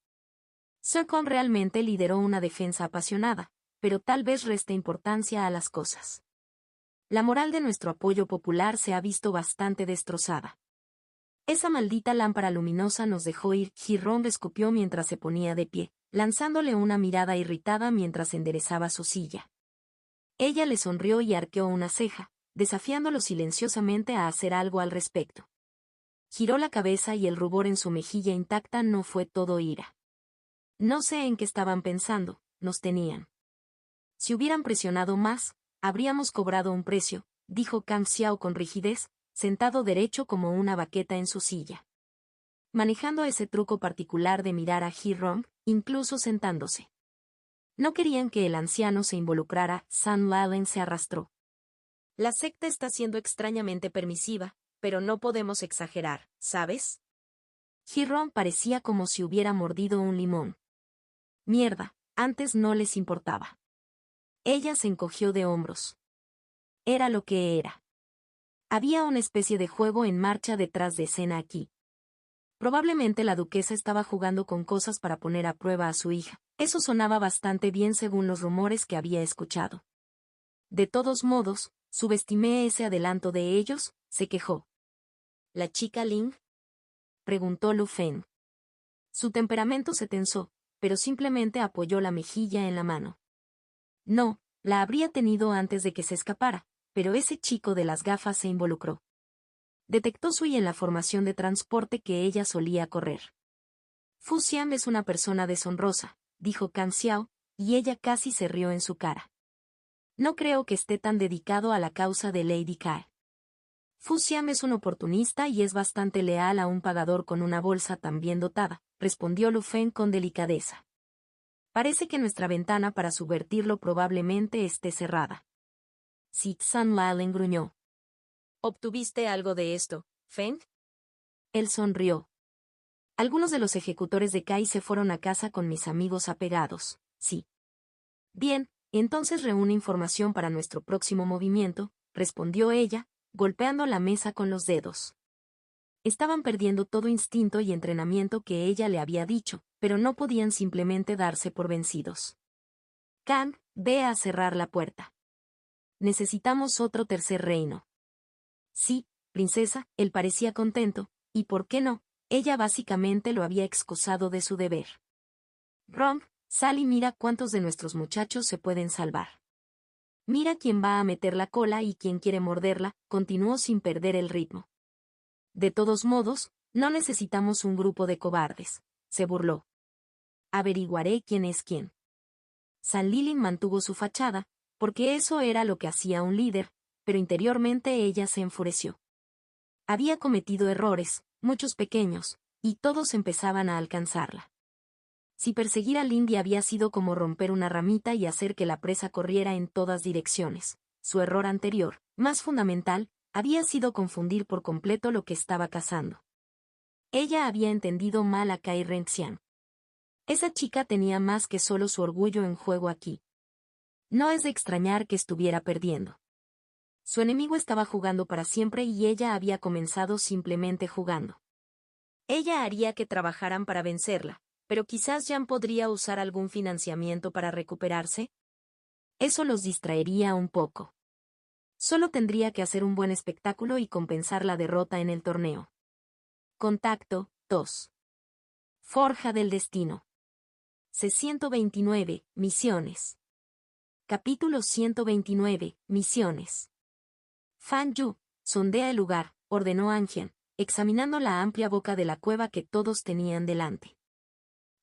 Sun Quan realmente lideró una defensa apasionada, pero tal vez reste importancia a las cosas. La moral de nuestro apoyo popular se ha visto bastante destrozada. Esa maldita lámpara luminosa nos dejó ir. Ji-Ron escupió mientras se ponía de pie, lanzándole una mirada irritada mientras enderezaba su silla. Ella le sonrió y arqueó una ceja, desafiándolo silenciosamente a hacer algo al respecto. Giró la cabeza y el rubor en su mejilla intacta no fue todo ira. No sé en qué estaban pensando, nos tenían. Si hubieran presionado más, habríamos cobrado un precio, dijo Kang Xiao con rigidez, sentado derecho como una baqueta en su silla. Manejando ese truco particular de mirar a Ji-Ron, incluso sentándose. No querían que el anciano se involucrara. San Lalen se arrastró. La secta está siendo extrañamente permisiva, pero no podemos exagerar, ¿sabes? Ji-Ron parecía como si hubiera mordido un limón. Mierda, antes no les importaba. Ella se encogió de hombros. Era lo que era. Había una especie de juego en marcha detrás de escena aquí. Probablemente la duquesa estaba jugando con cosas para poner a prueba a su hija. Eso sonaba bastante bien según los rumores que había escuchado. De todos modos, subestimé ese adelanto de ellos, se quejó. ¿La chica Ling? Preguntó Lu Feng. Su temperamento se tensó, pero simplemente apoyó la mejilla en la mano. No, la habría tenido antes de que se escapara, pero ese chico de las gafas se involucró. Detectó Sui en la formación de transporte que ella solía correr. Fu Xian es una persona deshonrosa, dijo Kang Xiao, y ella casi se rió en su cara. No creo que esté tan dedicado a la causa de Lady Kai. Fu Xian es un oportunista y es bastante leal a un pagador con una bolsa tan bien dotada, respondió Lu Feng con delicadeza. Parece que nuestra ventana para subvertirlo probablemente esté cerrada. San Lalen gruñó. ¿Obtuviste algo de esto, Feng? Él sonrió. Algunos de los ejecutores de Kai se fueron a casa con mis amigos apegados, sí. Bien, entonces reúne información para nuestro próximo movimiento, respondió ella, golpeando la mesa con los dedos. Estaban perdiendo todo instinto y entrenamiento que ella le había dicho, pero no podían simplemente darse por vencidos. Kang, ve a cerrar la puerta. Necesitamos otro tercer reino. Sí, princesa, él parecía contento, y ¿por qué no? Ella básicamente lo había excusado de su deber. Ron, sal y mira cuántos de nuestros muchachos se pueden salvar. Mira quién va a meter la cola y quién quiere morderla, continuó sin perder el ritmo. De todos modos, no necesitamos un grupo de cobardes, se burló. Averiguaré quién es quién. San Lilin mantuvo su fachada, porque eso era lo que hacía un líder, pero interiormente ella se enfureció. Había cometido errores, muchos pequeños, y todos empezaban a alcanzarla. Si perseguir a Lindy había sido como romper una ramita y hacer que la presa corriera en todas direcciones, su error anterior, más fundamental, había sido confundir por completo lo que estaba cazando. Ella había entendido mal a Kai Renxian. Esa chica tenía más que solo su orgullo en juego aquí. No es de extrañar que estuviera perdiendo. Su enemigo estaba jugando para siempre y ella había comenzado simplemente jugando. Ella haría que trabajaran para vencerla, pero quizás Jan podría usar algún financiamiento para recuperarse. Eso los distraería un poco. Solo tendría que hacer un buen espectáculo y compensar la derrota en el torneo. Contacto 2. Forja del Destino. C-129, Misiones. Capítulo 129, Misiones. Fan Yu, sondea el lugar, ordenó Anjian, examinando la amplia boca de la cueva que todos tenían delante.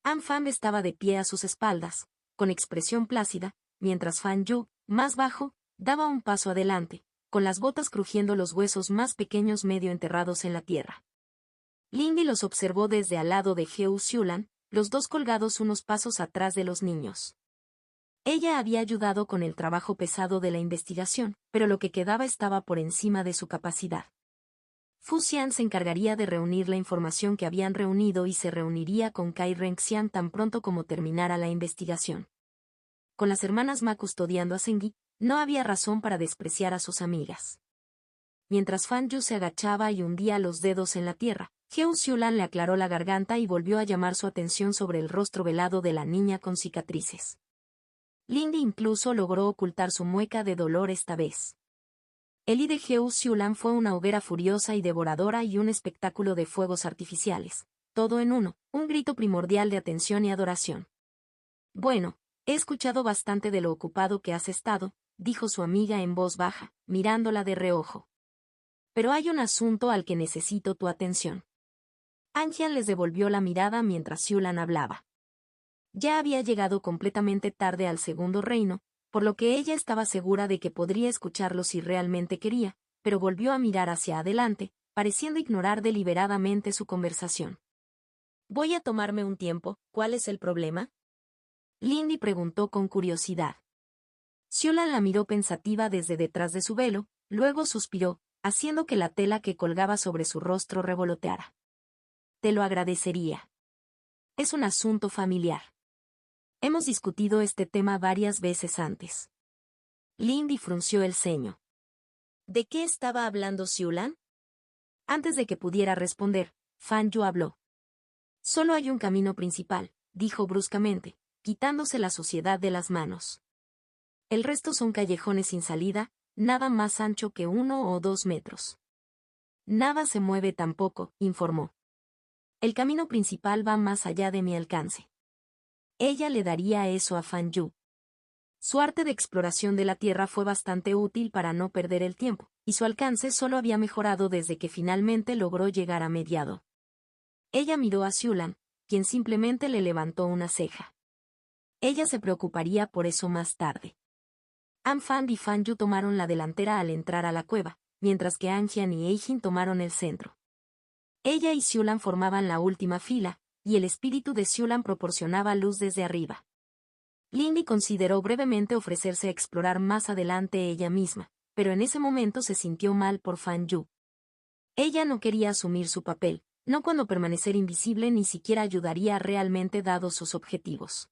Anfam estaba de pie a sus espaldas, con expresión plácida, mientras Fan Yu, más bajo, daba un paso adelante, con las botas crujiendo los huesos más pequeños medio enterrados en la tierra. Lindy los observó desde al lado de Heo Xiulan, los dos colgados unos pasos atrás de los niños. Ella había ayudado con el trabajo pesado de la investigación, pero lo que quedaba estaba por encima de su capacidad. Fu Xian se encargaría de reunir la información que habían reunido y se reuniría con Kai Renxian tan pronto como terminara la investigación. Con las hermanas Ma custodiando a Zengyi, no había razón para despreciar a sus amigas. Mientras Fan Yu se agachaba y hundía los dedos en la tierra, Heo Xiulan le aclaró la garganta y volvió a llamar su atención sobre el rostro velado de la niña con cicatrices. Lindy incluso logró ocultar su mueca de dolor esta vez. El I de Heo Xiulan fue una hoguera furiosa y devoradora y un espectáculo de fuegos artificiales, todo en uno, un grito primordial de atención y adoración. Bueno, he escuchado bastante de lo ocupado que has estado, dijo su amiga en voz baja, mirándola de reojo. Pero hay un asunto al que necesito tu atención. Anjian les devolvió la mirada mientras Xiulan hablaba. Ya había llegado completamente tarde al segundo reino, por lo que ella estaba segura de que podría escucharlo si realmente quería, pero volvió a mirar hacia adelante, pareciendo ignorar deliberadamente su conversación. Voy a tomarme un tiempo, ¿cuál es el problema? Lindy preguntó con curiosidad. Xiulan la miró pensativa desde detrás de su velo, luego suspiró, haciendo que la tela que colgaba sobre su rostro revoloteara. Te lo agradecería. Es un asunto familiar. Hemos discutido este tema varias veces antes. Lindy frunció el ceño. ¿De qué estaba hablando Xiulan? Antes de que pudiera responder, Fan Yu habló. Solo hay un camino principal, dijo bruscamente, quitándose la suciedad de las manos. El resto son callejones sin salida, nada más ancho que 1 o 2 metros. Nada se mueve tampoco, informó. El camino principal va más allá de mi alcance. Ella le daría eso a Fan Yu. Su arte de exploración de la Tierra fue bastante útil para no perder el tiempo, y su alcance solo había mejorado desde que finalmente logró llegar a Mediado. Ella miró a Xiulan, quien simplemente le levantó una ceja. Ella se preocuparía por eso más tarde. Anfang y Fan Yu tomaron la delantera al entrar a la cueva, mientras que Anjian y Eijin tomaron el centro. Ella y Xiulan formaban la última fila, y el espíritu de Xiulan proporcionaba luz desde arriba. Lindy consideró brevemente ofrecerse a explorar más adelante ella misma, pero en ese momento se sintió mal por Fan Yu. Ella no quería asumir su papel, no cuando permanecer invisible ni siquiera ayudaría realmente dados sus objetivos.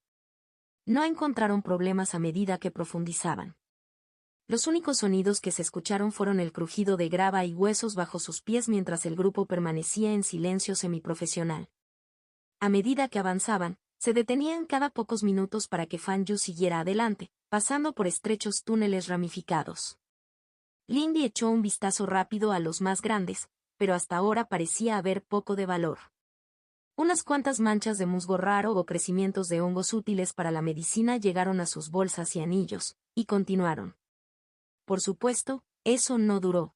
No encontraron problemas a medida que profundizaban. Los únicos sonidos que se escucharon fueron el crujido de grava y huesos bajo sus pies mientras el grupo permanecía en silencio semiprofesional. A medida que avanzaban, se detenían cada pocos minutos para que Fan Yu siguiera adelante, pasando por estrechos túneles ramificados. Lindy echó un vistazo rápido a los más grandes, pero hasta ahora parecía haber poco de valor. Unas cuantas manchas de musgo raro o crecimientos de hongos útiles para la medicina llegaron a sus bolsas y anillos, y continuaron. Por supuesto, eso no duró.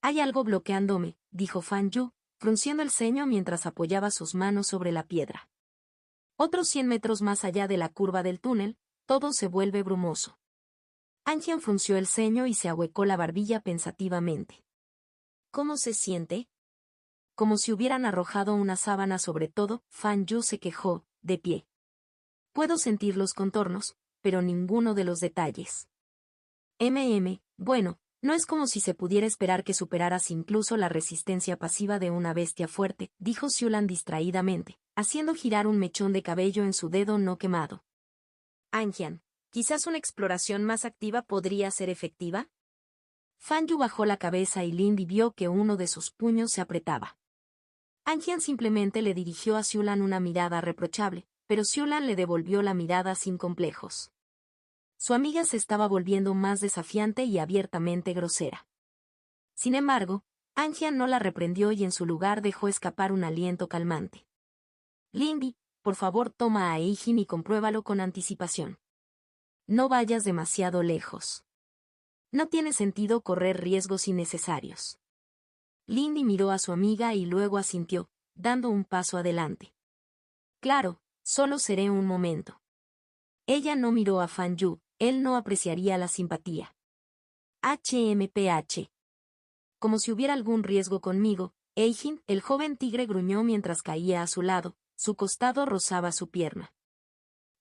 Hay algo bloqueándome, dijo Fan Yu, frunciendo el ceño mientras apoyaba sus manos sobre la piedra. Otros 100 metros más allá de la curva del túnel, todo se vuelve brumoso. Anjian frunció el ceño y se ahuecó la barbilla pensativamente. ¿Cómo se siente? Como si hubieran arrojado una sábana sobre todo, Fan Yu se quejó, de pie. Puedo sentir los contornos, pero ninguno de los detalles. Bueno, no es como si se pudiera esperar que superaras incluso la resistencia pasiva de una bestia fuerte, dijo Xiulan distraídamente, haciendo girar un mechón de cabello en su dedo no quemado. Anjian, ¿quizás una exploración más activa podría ser efectiva? Fan Yu bajó la cabeza y Lindy vio que uno de sus puños se apretaba. Anjian simplemente le dirigió a Xiulan una mirada reprochable, pero Xiulan le devolvió la mirada sin complejos. Su amiga se estaba volviendo más desafiante y abiertamente grosera. Sin embargo, Anjian no la reprendió y en su lugar dejó escapar un aliento calmante. Lindy, por favor toma a Eijin y compruébalo con anticipación. No vayas demasiado lejos. No tiene sentido correr riesgos innecesarios. Lindy miró a su amiga y luego asintió, dando un paso adelante. Claro, solo seré un momento. Ella no miró a Fan Yu, él no apreciaría la simpatía. HMPH. Como si hubiera algún riesgo conmigo, Eijin, el joven tigre gruñó mientras caía a su lado, Su costado rozaba su pierna.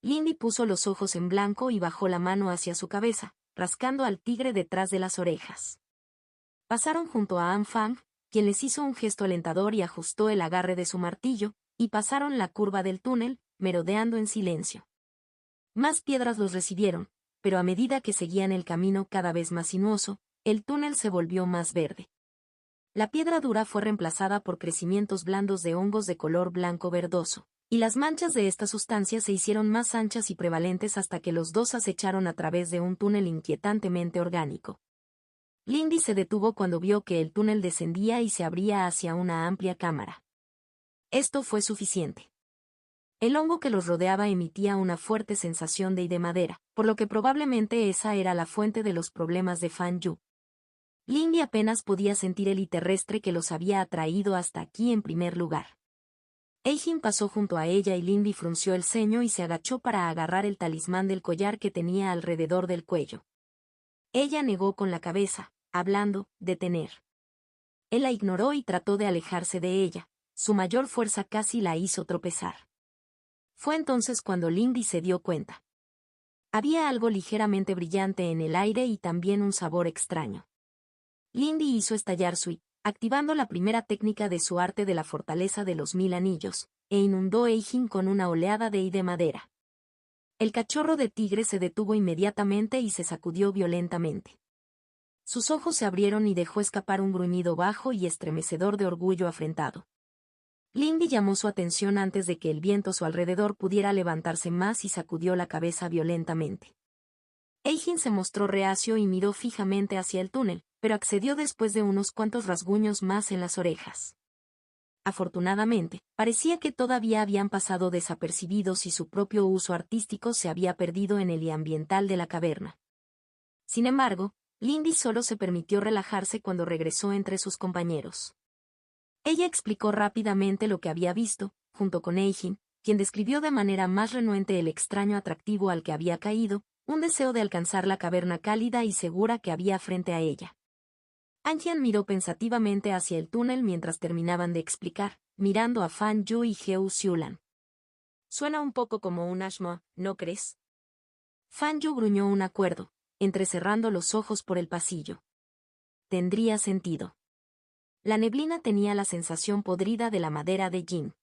Lindy puso los ojos en blanco y bajó la mano hacia su cabeza, rascando al tigre detrás de las orejas. Pasaron junto a Anfang, quien les hizo un gesto alentador y ajustó el agarre de su martillo, y pasaron la curva del túnel, merodeando en silencio. Más piedras los recibieron, pero a medida que seguían el camino cada vez más sinuoso, el túnel se volvió más verde. La piedra dura fue reemplazada por crecimientos blandos de hongos de color blanco verdoso, y las manchas de esta sustancia se hicieron más anchas y prevalentes hasta que los dos acecharon a través de un túnel inquietantemente orgánico. Lindy se detuvo cuando vio que el túnel descendía y se abría hacia una amplia cámara. Esto fue suficiente. El hongo que los rodeaba emitía una fuerte sensación de madera, por lo que probablemente esa era la fuente de los problemas de Fan Yu. Lindy apenas podía sentir el terrestre que los había atraído hasta aquí en primer lugar. Eijin pasó junto a ella y Lindy frunció el ceño y se agachó para agarrar el talismán del collar que tenía alrededor del cuello. Ella negó con la cabeza, hablando, detener. Él la ignoró y trató de alejarse de ella, su mayor fuerza casi la hizo tropezar. Fue entonces cuando Lindy se dio cuenta. Había algo ligeramente brillante en el aire y también un sabor extraño. Lindy hizo estallar su I, activando la primera técnica de su arte de la fortaleza de los 1000 anillos, e inundó a Eijin con una oleada de I de madera. El cachorro de tigre se detuvo inmediatamente y se sacudió violentamente. Sus ojos se abrieron y dejó escapar un gruñido bajo y estremecedor de orgullo afrentado. Lindy llamó su atención antes de que el viento a su alrededor pudiera levantarse más y sacudió la cabeza violentamente. Eijin se mostró reacio y miró fijamente hacia el túnel, pero accedió después de unos cuantos rasguños más en las orejas. Afortunadamente, parecía que todavía habían pasado desapercibidos y su propio uso artístico se había perdido en el I ambiental de la caverna. Sin embargo, Lindy solo se permitió relajarse cuando regresó entre sus compañeros. Ella explicó rápidamente lo que había visto, junto con Eijin, quien describió de manera más renuente el extraño atractivo al que había caído, un deseo de alcanzar la caverna cálida y segura que había frente a ella. Anjian miró pensativamente hacia el túnel mientras terminaban de explicar, mirando a Fan Yu y Heo Xiulan. Suena un poco como un ashmo, ¿no crees? Fan Yu gruñó un acuerdo, entrecerrando los ojos por el pasillo. Tendría sentido. La neblina tenía la sensación podrida de la madera de Jin.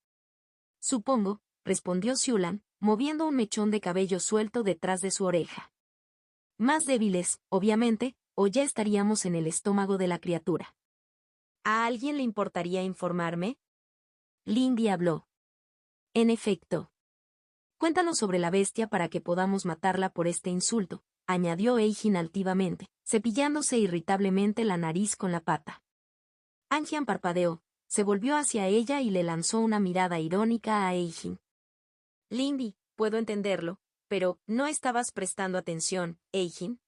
Supongo, respondió Xiulan, moviendo un mechón de cabello suelto detrás de su oreja. Más débiles, obviamente, o ya estaríamos en el estómago de la criatura. ¿A alguien le importaría informarme? Lindy habló. En efecto. Cuéntanos sobre la bestia para que podamos matarla por este insulto, añadió Eijin altivamente, cepillándose irritablemente la nariz con la pata. Anjian parpadeó, se volvió hacia ella y le lanzó una mirada irónica a Eijin. Lindy, puedo entenderlo, pero ¿no estabas prestando atención, Eijin?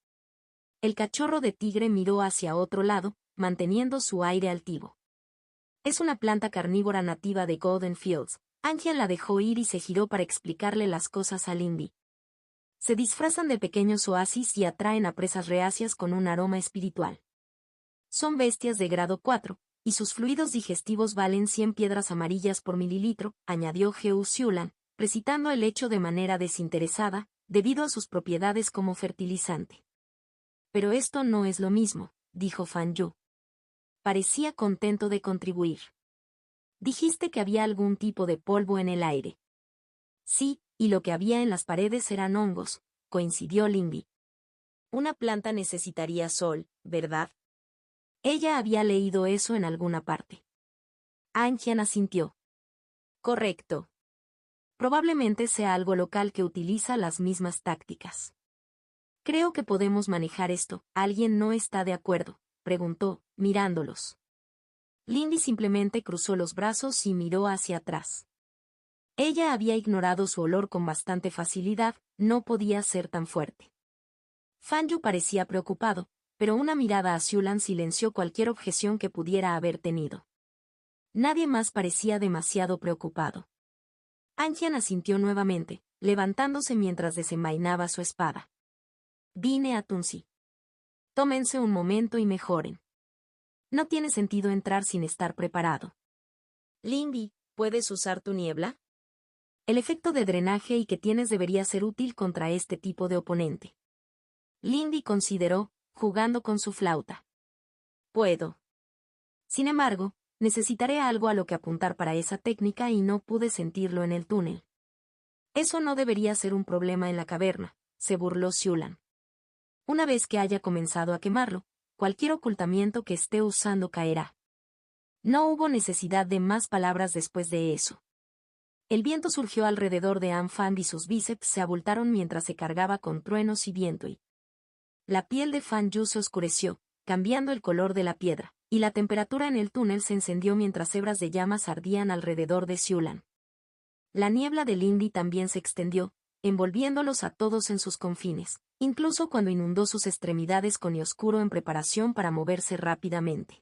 El cachorro de tigre miró hacia otro lado, manteniendo su aire altivo. Es una planta carnívora nativa de Golden Fields. Anjian la dejó ir y se giró para explicarle las cosas a Lindy. Se disfrazan de pequeños oasis y atraen a presas reacias con un aroma espiritual. Son bestias de grado 4, y sus fluidos digestivos valen 100 piedras amarillas por mililitro, añadió Heo Xiulan, recitando el hecho de manera desinteresada, debido a sus propiedades como fertilizante. Pero esto no es lo mismo, dijo Fan Yu. Parecía contento de contribuir. Dijiste que había algún tipo de polvo en el aire. Sí, y lo que había en las paredes eran hongos, coincidió Lindy. Una planta necesitaría sol, ¿verdad? Ella había leído eso en alguna parte. Anjian asintió. Correcto. Probablemente sea algo local que utiliza las mismas tácticas. Creo que podemos manejar esto. ¿Alguien no está de acuerdo?, preguntó, mirándolos. Lindy simplemente cruzó los brazos y miró hacia atrás. Ella había ignorado su olor con bastante facilidad, no podía ser tan fuerte. Fan Yu parecía preocupado, pero una mirada a Xiulan silenció cualquier objeción que pudiera haber tenido. Nadie más parecía demasiado preocupado. Anjian asintió nuevamente, levantándose mientras desenvainaba su espada. Vine a Tunsi. Tómense un momento y mejoren. No tiene sentido entrar sin estar preparado. Lindy, ¿puedes usar tu niebla? El efecto de drenaje y que tienes debería ser útil contra este tipo de oponente. Lindy consideró, jugando con su flauta. Puedo. Sin embargo, necesitaré algo a lo que apuntar para esa técnica y no pude sentirlo en el túnel. Eso no debería ser un problema en la caverna, se burló Siulan. Una vez que haya comenzado a quemarlo, cualquier ocultamiento que esté usando caerá. No hubo necesidad de más palabras después de eso. El viento surgió alrededor de Fan y sus bíceps se abultaron mientras se cargaba con truenos y viento y la piel de Fan Yu se oscureció, cambiando el color de la piedra, y la temperatura en el túnel se encendió mientras hebras de llamas ardían alrededor de Siulan. La niebla de Lindy también se extendió, envolviéndolos a todos en sus confines, incluso cuando inundó sus extremidades con oscuro en preparación para moverse rápidamente.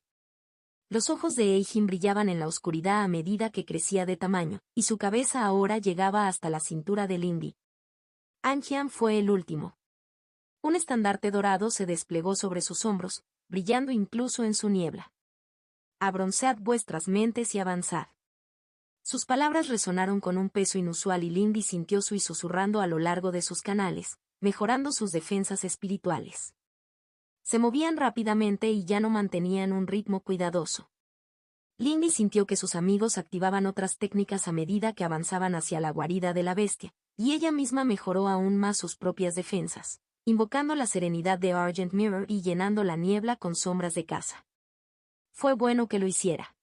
Los ojos de Eijin brillaban en la oscuridad a medida que crecía de tamaño, y su cabeza ahora llegaba hasta la cintura de Lindy. Anjian fue el último. Un estandarte dorado se desplegó sobre sus hombros, brillando incluso en su niebla. Abroncead vuestras mentes y avanzad. Sus palabras resonaron con un peso inusual y Lindy sintió su y susurrando a lo largo de sus canales, mejorando sus defensas espirituales. Se movían rápidamente y ya no mantenían un ritmo cuidadoso. Lindy sintió que sus amigos activaban otras técnicas a medida que avanzaban hacia la guarida de la bestia, y ella misma mejoró aún más sus propias defensas, invocando la serenidad de Argent Mirror y llenando la niebla con sombras de caza. Fue bueno que lo hiciera.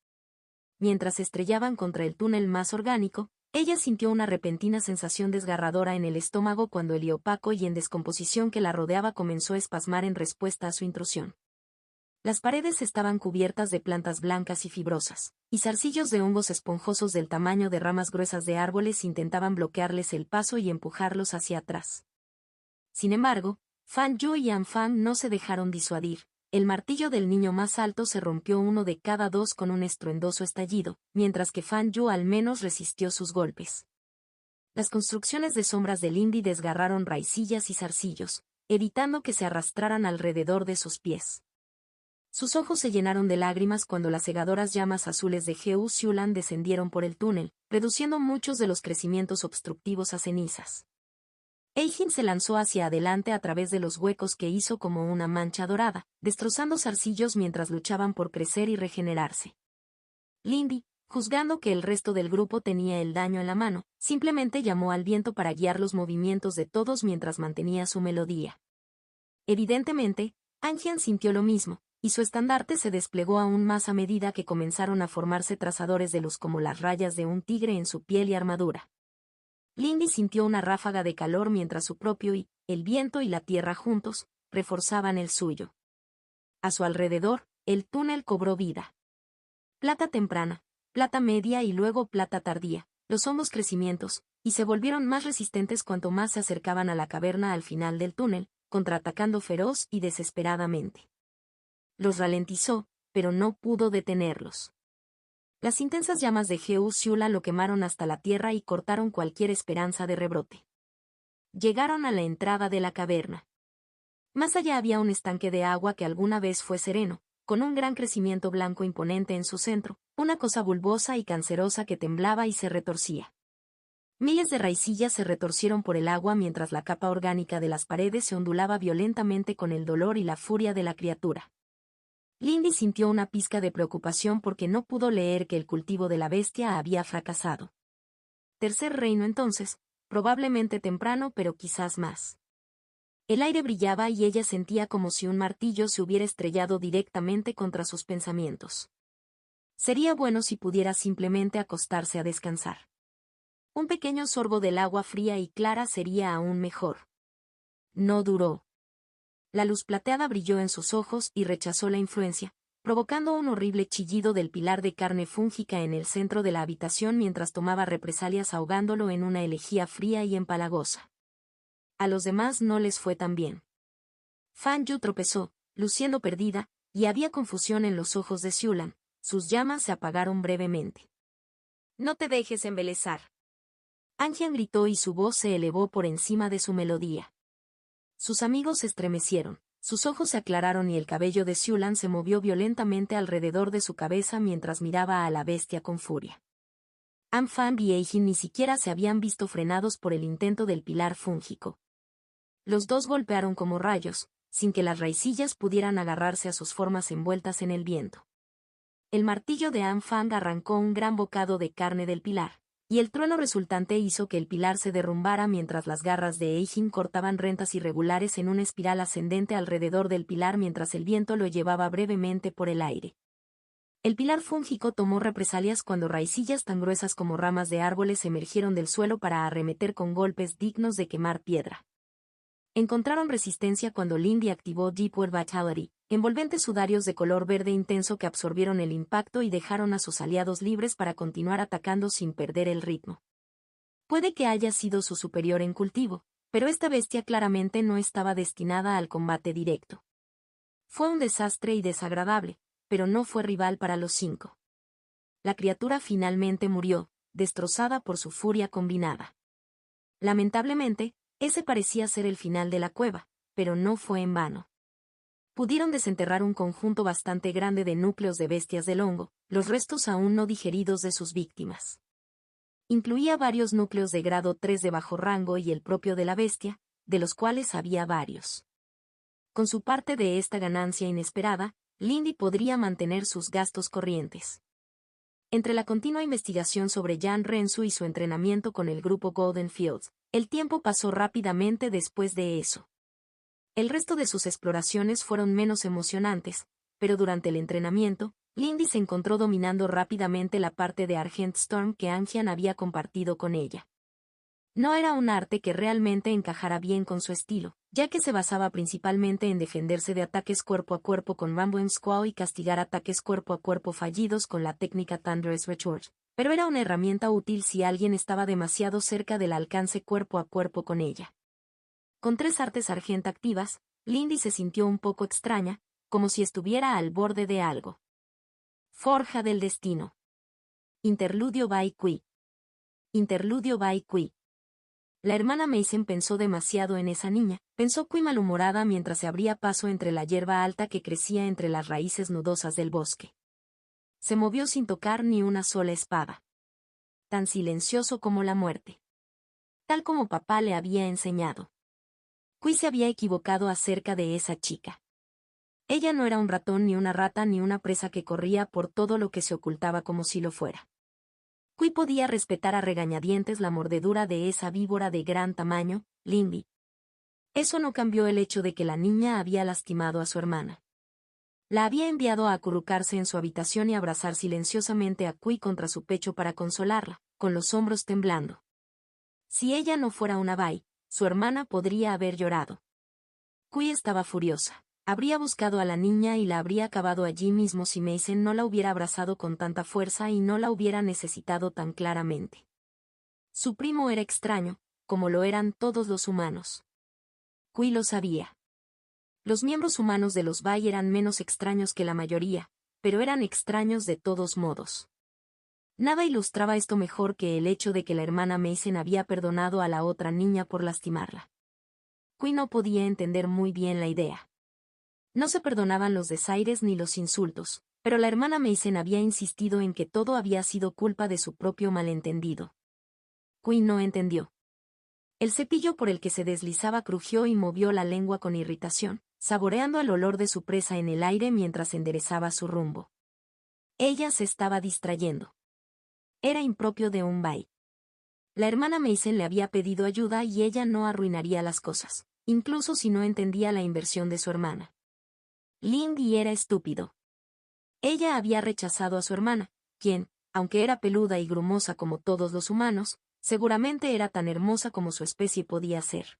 Mientras se estrellaban contra el túnel más orgánico, ella sintió una repentina sensación desgarradora en el estómago cuando el opaco y en descomposición que la rodeaba comenzó a espasmar en respuesta a su intrusión. Las paredes estaban cubiertas de plantas blancas y fibrosas, y zarcillos de hongos esponjosos del tamaño de ramas gruesas de árboles intentaban bloquearles el paso y empujarlos hacia atrás. Sin embargo, Fan Yu y Fan no se dejaron disuadir. El martillo del niño más alto se rompió uno de cada dos con un estruendoso estallido, mientras que Fan Yu al menos resistió sus golpes. Las construcciones de sombras de Lindy desgarraron raicillas y zarcillos, evitando que se arrastraran alrededor de sus pies. Sus ojos se llenaron de lágrimas cuando las cegadoras llamas azules de Heu Siulan descendieron por el túnel, reduciendo muchos de los crecimientos obstructivos a cenizas. Eijin se lanzó hacia adelante a través de los huecos que hizo como una mancha dorada, destrozando zarcillos mientras luchaban por crecer y regenerarse. Lindy, juzgando que el resto del grupo tenía el daño en la mano, simplemente llamó al viento para guiar los movimientos de todos mientras mantenía su melodía. Evidentemente, Anjian sintió lo mismo, y su estandarte se desplegó aún más a medida que comenzaron a formarse trazadores de luz como las rayas de un tigre en su piel y armadura. Lindy sintió una ráfaga de calor mientras su propio y, el viento y la tierra juntos, reforzaban el suyo. A su alrededor, el túnel cobró vida. Plata temprana, plata media y luego plata tardía, los hongos crecimientos, y se volvieron más resistentes cuanto más se acercaban a la caverna al final del túnel, contraatacando feroz y desesperadamente. Los ralentizó, pero no pudo detenerlos. Las intensas llamas de Heu Siulan lo quemaron hasta la tierra y cortaron cualquier esperanza de rebrote. Llegaron a la entrada de la caverna. Más allá había un estanque de agua que alguna vez fue sereno, con un gran crecimiento blanco imponente en su centro, una cosa bulbosa y cancerosa que temblaba y se retorcía. Miles de raicillas se retorcieron por el agua mientras la capa orgánica de las paredes se ondulaba violentamente con el dolor y la furia de la criatura. Lindy sintió una pizca de preocupación porque no pudo leer que el cultivo de la bestia había fracasado. Tercer reino entonces, probablemente temprano pero quizás más. El aire brillaba y ella sentía como si un martillo se hubiera estrellado directamente contra sus pensamientos. Sería bueno si pudiera simplemente acostarse a descansar. Un pequeño sorbo del agua fría y clara sería aún mejor. No duró. La luz plateada brilló en sus ojos y rechazó la influencia, provocando un horrible chillido del pilar de carne fúngica en el centro de la habitación mientras tomaba represalias ahogándolo en una elegía fría y empalagosa. A los demás no les fue tan bien. Fan Yu tropezó, luciendo perdida, y había confusión en los ojos de Siulan, sus llamas se apagaron brevemente. No te dejes embelesar. Anjian gritó y su voz se elevó por encima de su melodía. Sus amigos se estremecieron, sus ojos se aclararon y el cabello de Siulan se movió violentamente alrededor de su cabeza mientras miraba a la bestia con furia. Amphan y Eijin ni siquiera se habían visto frenados por el intento del pilar fúngico. Los dos golpearon como rayos, sin que las raicillas pudieran agarrarse a sus formas envueltas en el viento. El martillo de Amphan arrancó un gran bocado de carne del pilar, y el trueno resultante hizo que el pilar se derrumbara mientras las garras de Eijin cortaban rentas irregulares en una espiral ascendente alrededor del pilar mientras el viento lo llevaba brevemente por el aire. El pilar fúngico tomó represalias cuando raicillas tan gruesas como ramas de árboles emergieron del suelo para arremeter con golpes dignos de quemar piedra. Encontraron resistencia cuando Lindy activó Deepwater Vitality, envolventes sudarios de color verde intenso que absorbieron el impacto y dejaron a sus aliados libres para continuar atacando sin perder el ritmo. Puede que haya sido su superior en cultivo, pero esta bestia claramente no estaba destinada al combate directo. Fue un desastre y desagradable, pero no fue rival para los 5. La criatura finalmente murió, destrozada por su furia combinada. Lamentablemente, ese parecía ser el final de la cueva, pero no fue en vano. Pudieron desenterrar un conjunto bastante grande de núcleos de bestias del hongo, los restos aún no digeridos de sus víctimas. Incluía varios núcleos de grado 3 de bajo rango y el propio de la bestia, de los cuales había varios. Con su parte de esta ganancia inesperada, Lindy podría mantener sus gastos corrientes. Entre la continua investigación sobre Jan Rensu y su entrenamiento con el grupo Golden Fields, el tiempo pasó rápidamente después de eso. El resto de sus exploraciones fueron menos emocionantes, pero durante el entrenamiento, Lindy se encontró dominando rápidamente la parte de Argent Storm que Angian había compartido con ella. No era un arte que realmente encajara bien con su estilo, ya que se basaba principalmente en defenderse de ataques cuerpo a cuerpo con Rambo Squaw y castigar ataques cuerpo a cuerpo fallidos con la técnica Thunderous Recharge, pero era una herramienta útil si alguien estaba demasiado cerca del alcance cuerpo a cuerpo con ella. Con 3 artes Argent activas, Lindy se sintió un poco extraña, como si estuviera al borde de algo. Forja del destino. Interludio by Qui. Interludio by Qui. La hermana Mason pensó demasiado en esa niña, pensó Qui malhumorada mientras se abría paso entre la hierba alta que crecía entre las raíces nudosas del bosque. Se movió sin tocar ni una sola espada. Tan silencioso como la muerte. Tal como papá le había enseñado. Qui se había equivocado acerca de esa chica. Ella no era un ratón ni una rata ni una presa que corría por todo lo que se ocultaba como si lo fuera. Qui podía respetar a regañadientes la mordedura de esa víbora de gran tamaño, Lindy. Eso no cambió el hecho de que la niña había lastimado a su hermana. La había enviado a acurrucarse en su habitación y abrazar silenciosamente a Qui contra su pecho para consolarla, con los hombros temblando. Si ella no fuera una Bai, su hermana podría haber llorado. Qui estaba furiosa. Habría buscado a la niña y la habría acabado allí mismo si Mason no la hubiera abrazado con tanta fuerza y no la hubiera necesitado tan claramente. Su primo era extraño, como lo eran todos los humanos. Qui lo sabía. Los miembros humanos de los Bai eran menos extraños que la mayoría, pero eran extraños de todos modos. Nada ilustraba esto mejor que el hecho de que la hermana Mason había perdonado a la otra niña por lastimarla. Qui no podía entender muy bien la idea. No se perdonaban los desaires ni los insultos, pero la hermana Mason había insistido en que todo había sido culpa de su propio malentendido. Qui no entendió. El cepillo por el que se deslizaba crujió y movió la lengua con irritación, saboreando el olor de su presa en el aire mientras enderezaba su rumbo. Ella se estaba distrayendo. Era impropio de un Bai. La hermana Mason le había pedido ayuda y ella no arruinaría las cosas, incluso si no entendía la inversión de su hermana. Lindy era estúpido. Ella había rechazado a su hermana, quien, aunque era peluda y grumosa como todos los humanos, seguramente era tan hermosa como su especie podía ser.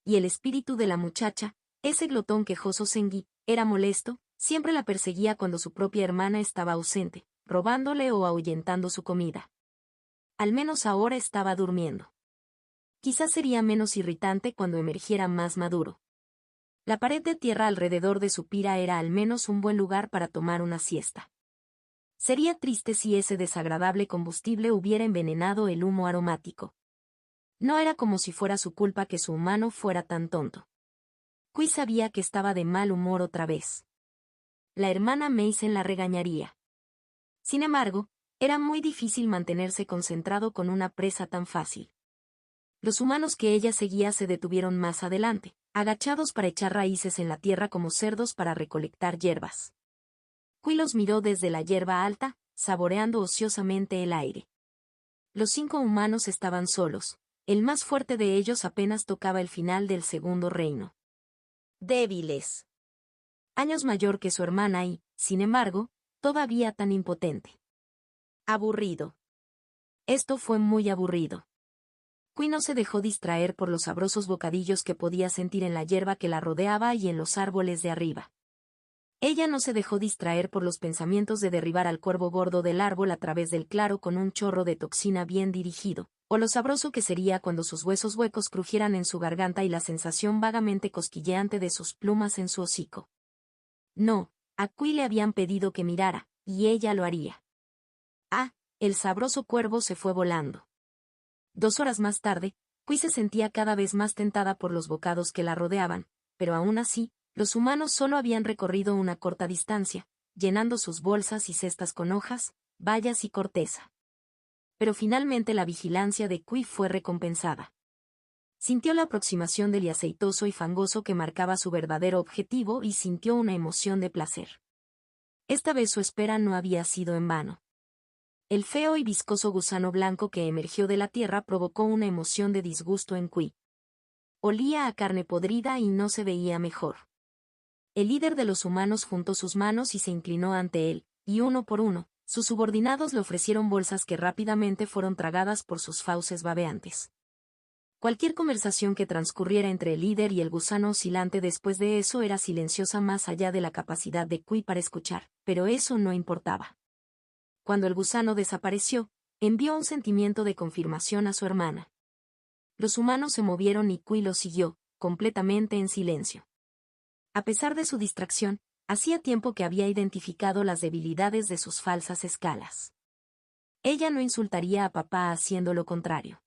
Y el espíritu de la muchacha, ese glotón quejoso Sengi, era molesto, siempre la perseguía cuando su propia hermana estaba ausente, robándole o ahuyentando su comida. Al menos ahora estaba durmiendo. Quizás sería menos irritante cuando emergiera más maduro. La pared de tierra alrededor de su pira era al menos un buen lugar para tomar una siesta. Sería triste si ese desagradable combustible hubiera envenenado el humo aromático. No era como si fuera su culpa que su humano fuera tan tonto. Qui sabía que estaba de mal humor otra vez. La hermana Mason la regañaría. Sin embargo, Era muy difícil mantenerse concentrado con una presa tan fácil. Los humanos que ella seguía se detuvieron más adelante, agachados para echar raíces en la tierra como cerdos para recolectar hierbas. Qui los miró desde la hierba alta, saboreando ociosamente el aire. Los 5 humanos estaban solos, el más fuerte de ellos apenas tocaba el final del segundo reino. Débiles. Años mayor que su hermana y, sin embargo, todavía tan impotente. Aburrido. Esto fue muy aburrido. Qui no se dejó distraer por los sabrosos bocadillos que podía sentir en la hierba que la rodeaba y en los árboles de arriba. Ella no se dejó distraer por los pensamientos de derribar al cuervo gordo del árbol a través del claro con un chorro de toxina bien dirigido, o lo sabroso que sería cuando sus huesos huecos crujieran en su garganta y la sensación vagamente cosquilleante de sus plumas en su hocico. No, a Qui le habían pedido que mirara, y ella lo haría. Ah, el sabroso cuervo se fue volando. 2 horas más tarde, Qui se sentía cada vez más tentada por los bocados que la rodeaban, pero aún así, los humanos solo habían recorrido una corta distancia, llenando sus bolsas y cestas con hojas, bayas y corteza. Pero finalmente la vigilancia de Qui fue recompensada. Sintió la aproximación del aceitoso y fangoso que marcaba su verdadero objetivo y sintió una emoción de placer. Esta vez su espera no había sido en vano. El feo y viscoso gusano blanco que emergió de la tierra provocó una emoción de disgusto en Qui. Olía a carne podrida y no se veía mejor. El líder de los humanos juntó sus manos y se inclinó ante él, y uno por uno, sus subordinados le ofrecieron bolsas que rápidamente fueron tragadas por sus fauces babeantes. Cualquier conversación que transcurriera entre el líder y el gusano oscilante después de eso era silenciosa más allá de la capacidad de Qui para escuchar, pero eso no importaba. Cuando el gusano desapareció, envió un sentimiento de confirmación a su hermana. Los humanos se movieron y Qui lo siguió, completamente en silencio. A pesar de su distracción, hacía tiempo que había identificado las debilidades de sus falsas escalas. Ella no insultaría a papá haciendo lo contrario.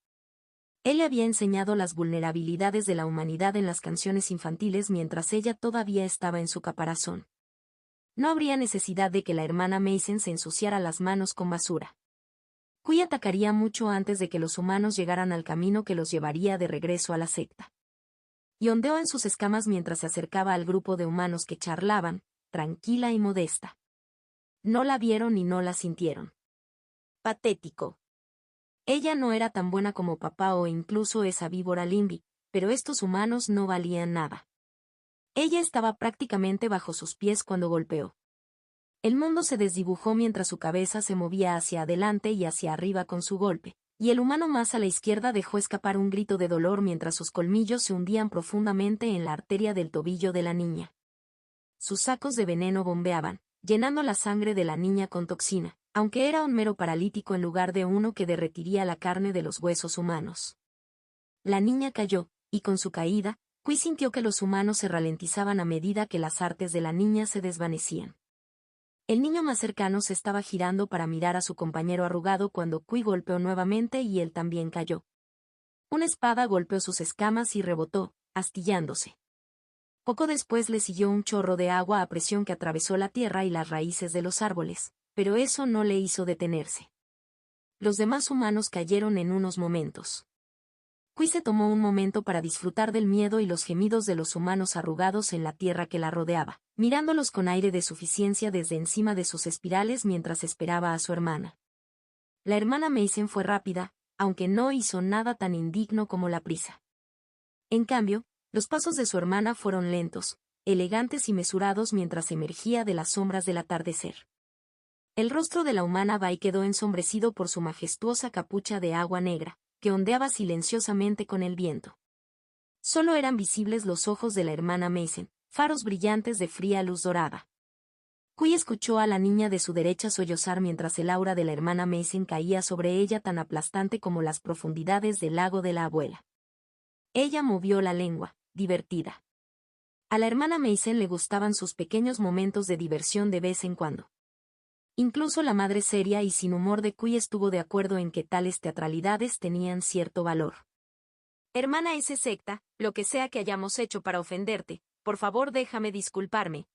Él le había enseñado las vulnerabilidades de la humanidad en las canciones infantiles mientras ella todavía estaba en su caparazón. No habría necesidad de que la hermana Mason se ensuciara las manos con basura. Qui atacaría mucho antes de que los humanos llegaran al camino que los llevaría de regreso a la secta. Y ondeó en sus escamas mientras se acercaba al grupo de humanos que charlaban, tranquila y modesta. No la vieron y no la sintieron. Patético. Ella no era tan buena como papá o incluso esa víbora Limby, pero estos humanos no valían nada. Ella estaba prácticamente bajo sus pies cuando golpeó. El mundo se desdibujó mientras su cabeza se movía hacia adelante y hacia arriba con su golpe, y el humano más a la izquierda dejó escapar un grito de dolor mientras sus colmillos se hundían profundamente en la arteria del tobillo de la niña. Sus sacos de veneno bombeaban, llenando la sangre de la niña con toxina, aunque era un mero paralítico en lugar de uno que derretiría la carne de los huesos humanos. La niña cayó, y con su caída, Qui sintió que los humanos se ralentizaban a medida que las artes de la niña se desvanecían. El niño más cercano se estaba girando para mirar a su compañero arrugado cuando Qui golpeó nuevamente y él también cayó. Una espada golpeó sus escamas y rebotó, astillándose. Poco después le siguió un chorro de agua a presión que atravesó la tierra y las raíces de los árboles, pero eso no le hizo detenerse. Los demás humanos cayeron en unos momentos. Qui se tomó un momento para disfrutar del miedo y los gemidos de los humanos arrugados en la tierra que la rodeaba, mirándolos con aire de suficiencia desde encima de sus espirales mientras esperaba a su hermana. La hermana Mason fue rápida, aunque no hizo nada tan indigno como la prisa. En cambio, los pasos de su hermana fueron lentos, elegantes y mesurados mientras emergía de las sombras del atardecer. El rostro de la humana Bai quedó ensombrecido por su majestuosa capucha de agua negra, que ondeaba silenciosamente con el viento. Solo eran visibles los ojos de la hermana Mason, faros brillantes de fría luz dorada. Qui escuchó a la niña de su derecha sollozar mientras el aura de la hermana Mason caía sobre ella tan aplastante como las profundidades del lago de la abuela. Ella movió la lengua, divertida. A la hermana Mason le gustaban sus pequeños momentos de diversión de vez en cuando. Incluso la madre seria y sin humor de Qui estuvo de acuerdo en que tales teatralidades tenían cierto valor. Hermana S. secta, lo que sea que hayamos hecho para ofenderte, por favor déjame disculparme.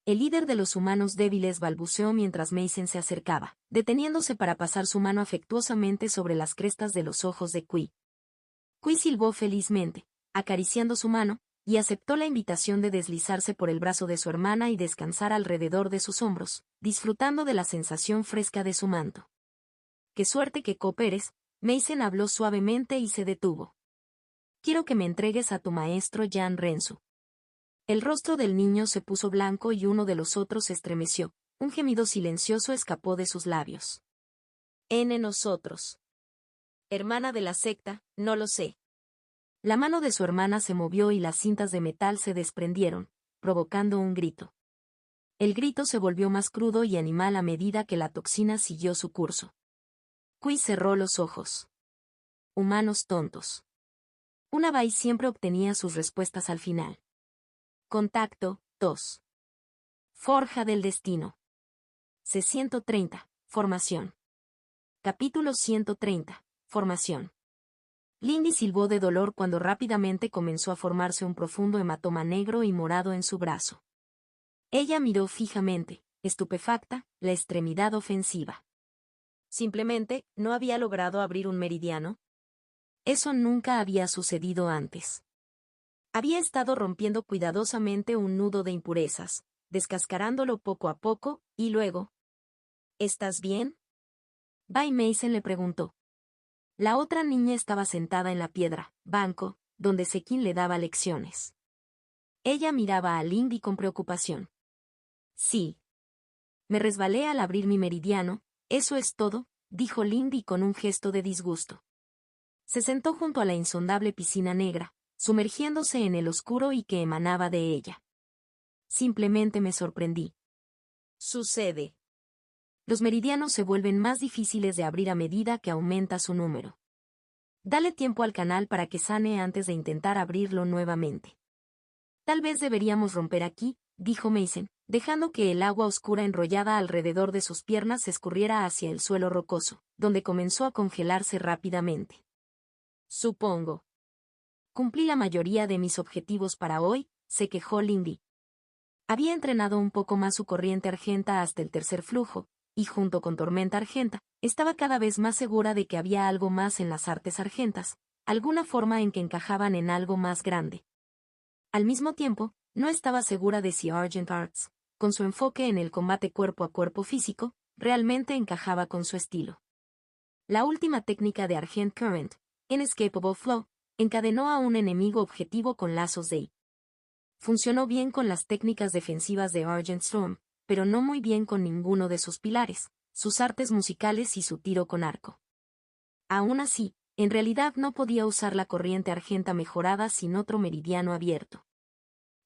El líder de los humanos débiles balbuceó mientras Mason se acercaba, deteniéndose para pasar su mano afectuosamente sobre las crestas de los ojos de Qui. Qui silbó felizmente, acariciando su mano, y aceptó la invitación de deslizarse por el brazo de su hermana y descansar alrededor de sus hombros, disfrutando de la sensación fresca de su manto. «Qué suerte que cooperes», Mason habló suavemente y se detuvo. «Quiero que me entregues a tu maestro Jan Renzu». El rostro del niño se puso blanco y uno de los otros se estremeció, un gemido silencioso escapó de sus labios. «Nosotros. Hermana de la secta, no lo sé». La mano de su hermana se movió y las cintas de metal se desprendieron, provocando un grito. El grito se volvió más crudo y animal a medida que la toxina siguió su curso. Qui cerró los ojos. Humanos tontos. Una Bai siempre obtenía sus respuestas al final. Contacto, 2. Forja del destino. C-130, formación. Capítulo 130, formación. Lindy silbó de dolor cuando rápidamente comenzó a formarse un profundo hematoma negro y morado en su brazo. Ella miró fijamente, estupefacta, la extremidad ofensiva. Simplemente, ¿no había logrado abrir un meridiano? Eso nunca había sucedido antes. Había estado rompiendo cuidadosamente un nudo de impurezas, descascarándolo poco a poco, y luego... ¿Estás bien?, Bai Mason le preguntó. La otra niña estaba sentada en la piedra, banco, donde Sekin le daba lecciones. Ella miraba a Lindy con preocupación. Sí. Me resbalé al abrir mi meridiano, eso es todo, dijo Lindy con un gesto de disgusto. Se sentó junto a la insondable piscina negra, sumergiéndose en el oscuro y que emanaba de ella. Simplemente me sorprendí. Sucede. Los meridianos se vuelven más difíciles de abrir a medida que aumenta su número. Dale tiempo al canal para que sane antes de intentar abrirlo nuevamente. Tal vez deberíamos romper aquí, dijo Mason, dejando que el agua oscura enrollada alrededor de sus piernas se escurriera hacia el suelo rocoso, donde comenzó a congelarse rápidamente. Supongo. Cumplí la mayoría de mis objetivos para hoy, se quejó Lindy. Había entrenado un poco más su corriente argenta hasta el tercer flujo, y junto con Tormenta Argenta, estaba cada vez más segura de que había algo más en las artes argentas, alguna forma en que encajaban en algo más grande. Al mismo tiempo, no estaba segura de si Argent Arts, con su enfoque en el combate cuerpo a cuerpo físico, realmente encajaba con su estilo. La última técnica de Argent Current, Inescapable Flow, encadenó a un enemigo objetivo con lazos de I. Funcionó bien con las técnicas defensivas de Argent Storm, pero no muy bien con ninguno de sus pilares, sus artes musicales y su tiro con arco. Aún así, en realidad no podía usar la corriente argenta mejorada sin otro meridiano abierto.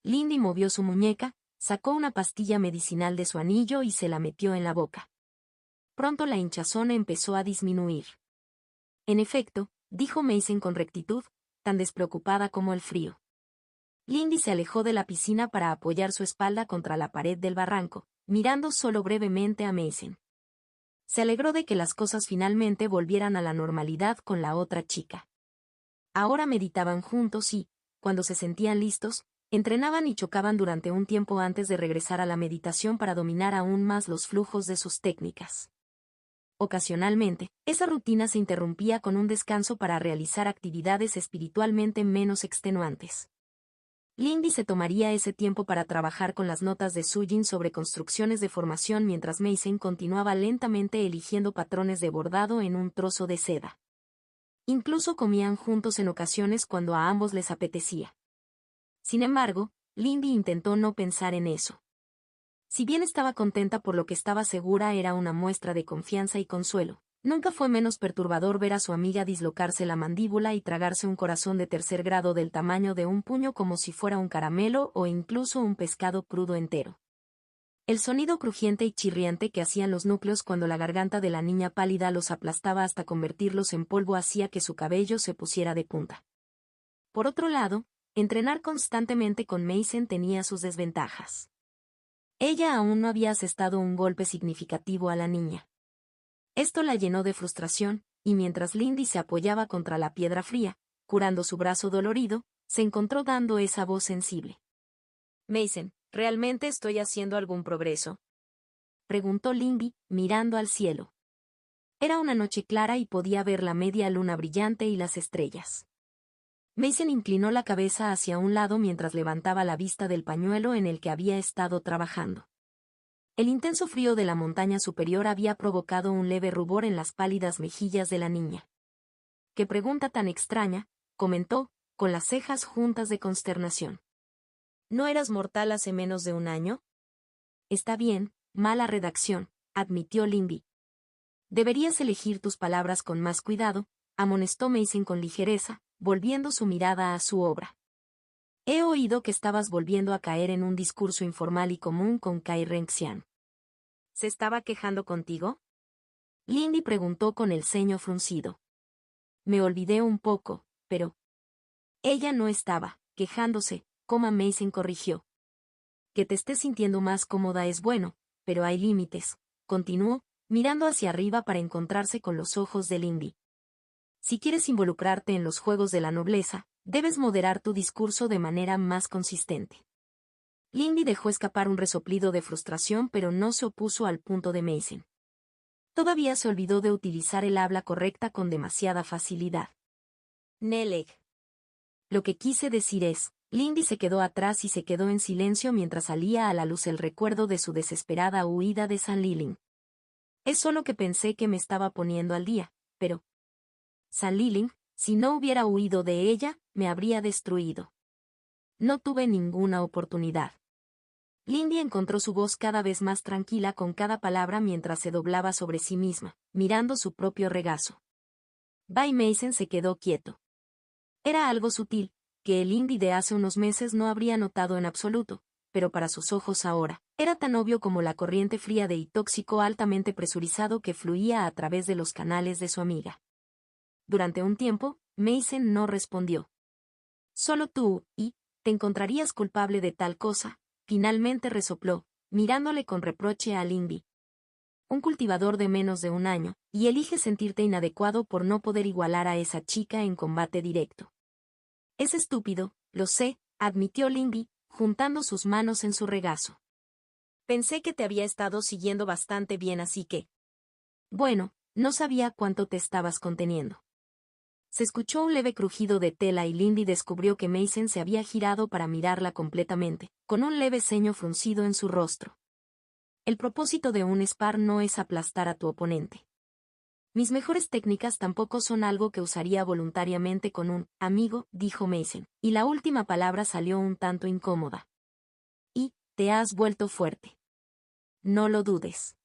Lindy movió su muñeca, sacó una pastilla medicinal de su anillo y se la metió en la boca. Pronto la hinchazón empezó a disminuir. En efecto, dijo Mason con rectitud, tan despreocupada como el frío. Lindy se alejó de la piscina para apoyar su espalda contra la pared del barranco, mirando solo brevemente a Mason. Se alegró de que las cosas finalmente volvieran a la normalidad con la otra chica. Ahora meditaban juntos y, cuando se sentían listos, entrenaban y chocaban durante un tiempo antes de regresar a la meditación para dominar aún más los flujos de sus técnicas. Ocasionalmente, esa rutina se interrumpía con un descanso para realizar actividades espiritualmente menos extenuantes. Lindy se tomaría ese tiempo para trabajar con las notas de Sujin sobre construcciones de formación mientras Mason continuaba lentamente eligiendo patrones de bordado en un trozo de seda. Incluso comían juntos en ocasiones cuando a ambos les apetecía. Sin embargo, Lindy intentó no pensar en eso. Si bien estaba contenta por lo que estaba segura era una muestra de confianza y consuelo, nunca fue menos perturbador ver a su amiga dislocarse la mandíbula y tragarse un corazón de tercer grado del tamaño de un puño como si fuera un caramelo o incluso un pescado crudo entero. El sonido crujiente y chirriante que hacían los núcleos cuando la garganta de la niña pálida los aplastaba hasta convertirlos en polvo hacía que su cabello se pusiera de punta. Por otro lado, entrenar constantemente con Mason tenía sus desventajas. Ella aún no había asestado un golpe significativo a la niña. Esto la llenó de frustración, y mientras Lindy se apoyaba contra la piedra fría, curando su brazo dolorido, se encontró dando esa voz sensible. Mason, ¿Realmente estoy haciendo algún progreso?, preguntó Lindy, mirando al cielo. Era una noche clara y podía ver la media luna brillante y las estrellas. Mason inclinó la cabeza hacia un lado mientras levantaba la vista del pañuelo en el que había estado trabajando. El intenso frío de la montaña superior había provocado un leve rubor en las pálidas mejillas de la niña. «Qué pregunta tan extraña», comentó, con las cejas juntas de consternación. «¿No eras mortal hace menos de un año?». «Está bien, mala redacción», admitió Lindy. «Deberías elegir tus palabras con más cuidado», amonestó Mason con ligereza, volviendo su mirada a su obra. «He oído que estabas volviendo a caer en un discurso informal y común con Kai Renxian». «¿Se estaba quejando contigo?», Lindy preguntó con el ceño fruncido. «Me olvidé un poco, pero...». «Ella no estaba quejándose», Mason corrigió. «Que te estés sintiendo más cómoda es bueno, pero hay límites», continuó, mirando hacia arriba para encontrarse con los ojos de Lindy. «Si quieres involucrarte en los juegos de la nobleza, debes moderar tu discurso de manera más consistente». Lindy dejó escapar un resoplido de frustración, pero no se opuso al punto de Mason. Todavía se olvidó de utilizar el habla correcta con demasiada facilidad. «Neleg». «Lo que quise decir es...». Lindy se quedó atrás y se quedó en silencio mientras salía a la luz el recuerdo de su desesperada huida de San Lilin. «Es solo que pensé que me estaba poniendo al día, pero... San Lilin, si no hubiera huido de ella, me habría destruido. No tuve ninguna oportunidad». Lindy encontró su voz cada vez más tranquila con cada palabra mientras se doblaba sobre sí misma, mirando su propio regazo. Bay Mason se quedó quieto. Era algo sutil, que el Lindy de hace unos meses no habría notado en absoluto, pero para sus ojos ahora, era tan obvio como la corriente fría y tóxico altamente presurizado que fluía a través de los canales de su amiga. Durante un tiempo, Mason no respondió. «Solo tú, te encontrarías culpable de tal cosa», finalmente resopló, mirándole con reproche a Lindy. «Un cultivador de menos de un año, y eliges sentirte inadecuado por no poder igualar a esa chica en combate directo». «Es estúpido, lo sé», admitió Lindy, juntando sus manos en su regazo. «Pensé que te había estado siguiendo bastante bien, así que...». «Bueno, no sabía cuánto te estabas conteniendo». Se escuchó un leve crujido de tela y Lindy descubrió que Mason se había girado para mirarla completamente, con un leve ceño fruncido en su rostro. «El propósito de un spar no es aplastar a tu oponente. Mis mejores técnicas tampoco son algo que usaría voluntariamente con un amigo», dijo Mason, y la última palabra salió un tanto incómoda. «Y, te has vuelto fuerte. No lo dudes.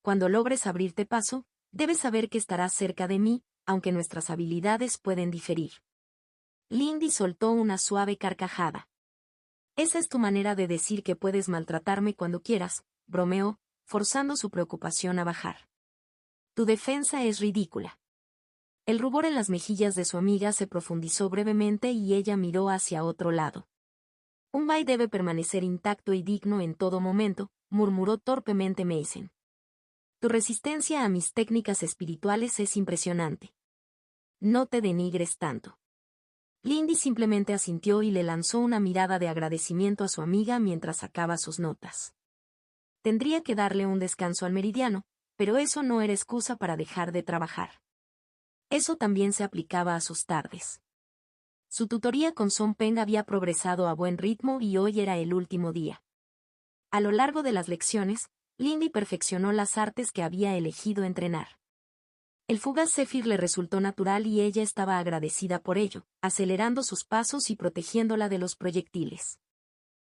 Cuando logres abrirte paso, debes saber que estarás cerca de mí, aunque nuestras habilidades pueden diferir». Lindy soltó una suave carcajada. «Esa es tu manera de decir que puedes maltratarme cuando quieras», bromeó, forzando su preocupación a bajar. «Tu defensa es ridícula». El rubor en las mejillas de su amiga se profundizó brevemente y ella miró hacia otro lado. «Un Bai debe permanecer intacto y digno en todo momento», murmuró torpemente Mason. «Tu resistencia a mis técnicas espirituales es impresionante. No te denigres tanto». Lindy simplemente asintió y le lanzó una mirada de agradecimiento a su amiga mientras sacaba sus notas. Tendría que darle un descanso al meridiano, pero eso no era excusa para dejar de trabajar. Eso también se aplicaba a sus tardes. Su tutoría con Son Peng había progresado a buen ritmo y hoy era el último día. A lo largo de las lecciones, Lindy perfeccionó las artes que había elegido entrenar. El fugaz Zephyr le resultó natural y ella estaba agradecida por ello, acelerando sus pasos y protegiéndola de los proyectiles.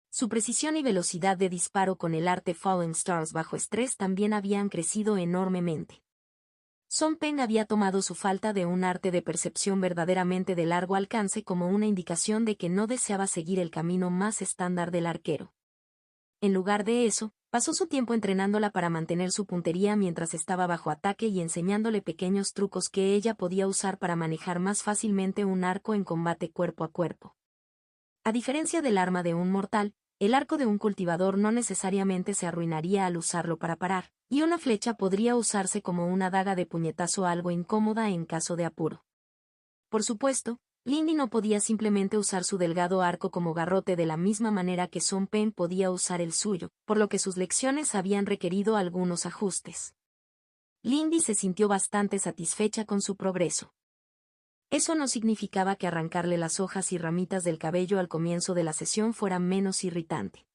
Su precisión y velocidad de disparo con el arte Falling Stars bajo estrés también habían crecido enormemente. Son Peng había tomado su falta de un arte de percepción verdaderamente de largo alcance como una indicación de que no deseaba seguir el camino más estándar del arquero. En lugar de eso, pasó su tiempo entrenándola para mantener su puntería mientras estaba bajo ataque y enseñándole pequeños trucos que ella podía usar para manejar más fácilmente un arco en combate cuerpo a cuerpo. A diferencia del arma de un mortal, el arco de un cultivador no necesariamente se arruinaría al usarlo para parar, y una flecha podría usarse como una daga de puñetazo algo incómoda en caso de apuro. Por supuesto, Lindy no podía simplemente usar su delgado arco como garrote de la misma manera que Sean Penn podía usar el suyo, por lo que sus lecciones habían requerido algunos ajustes. Lindy se sintió bastante satisfecha con su progreso. Eso no significaba que arrancarle las hojas y ramitas del cabello al comienzo de la sesión fuera menos irritante.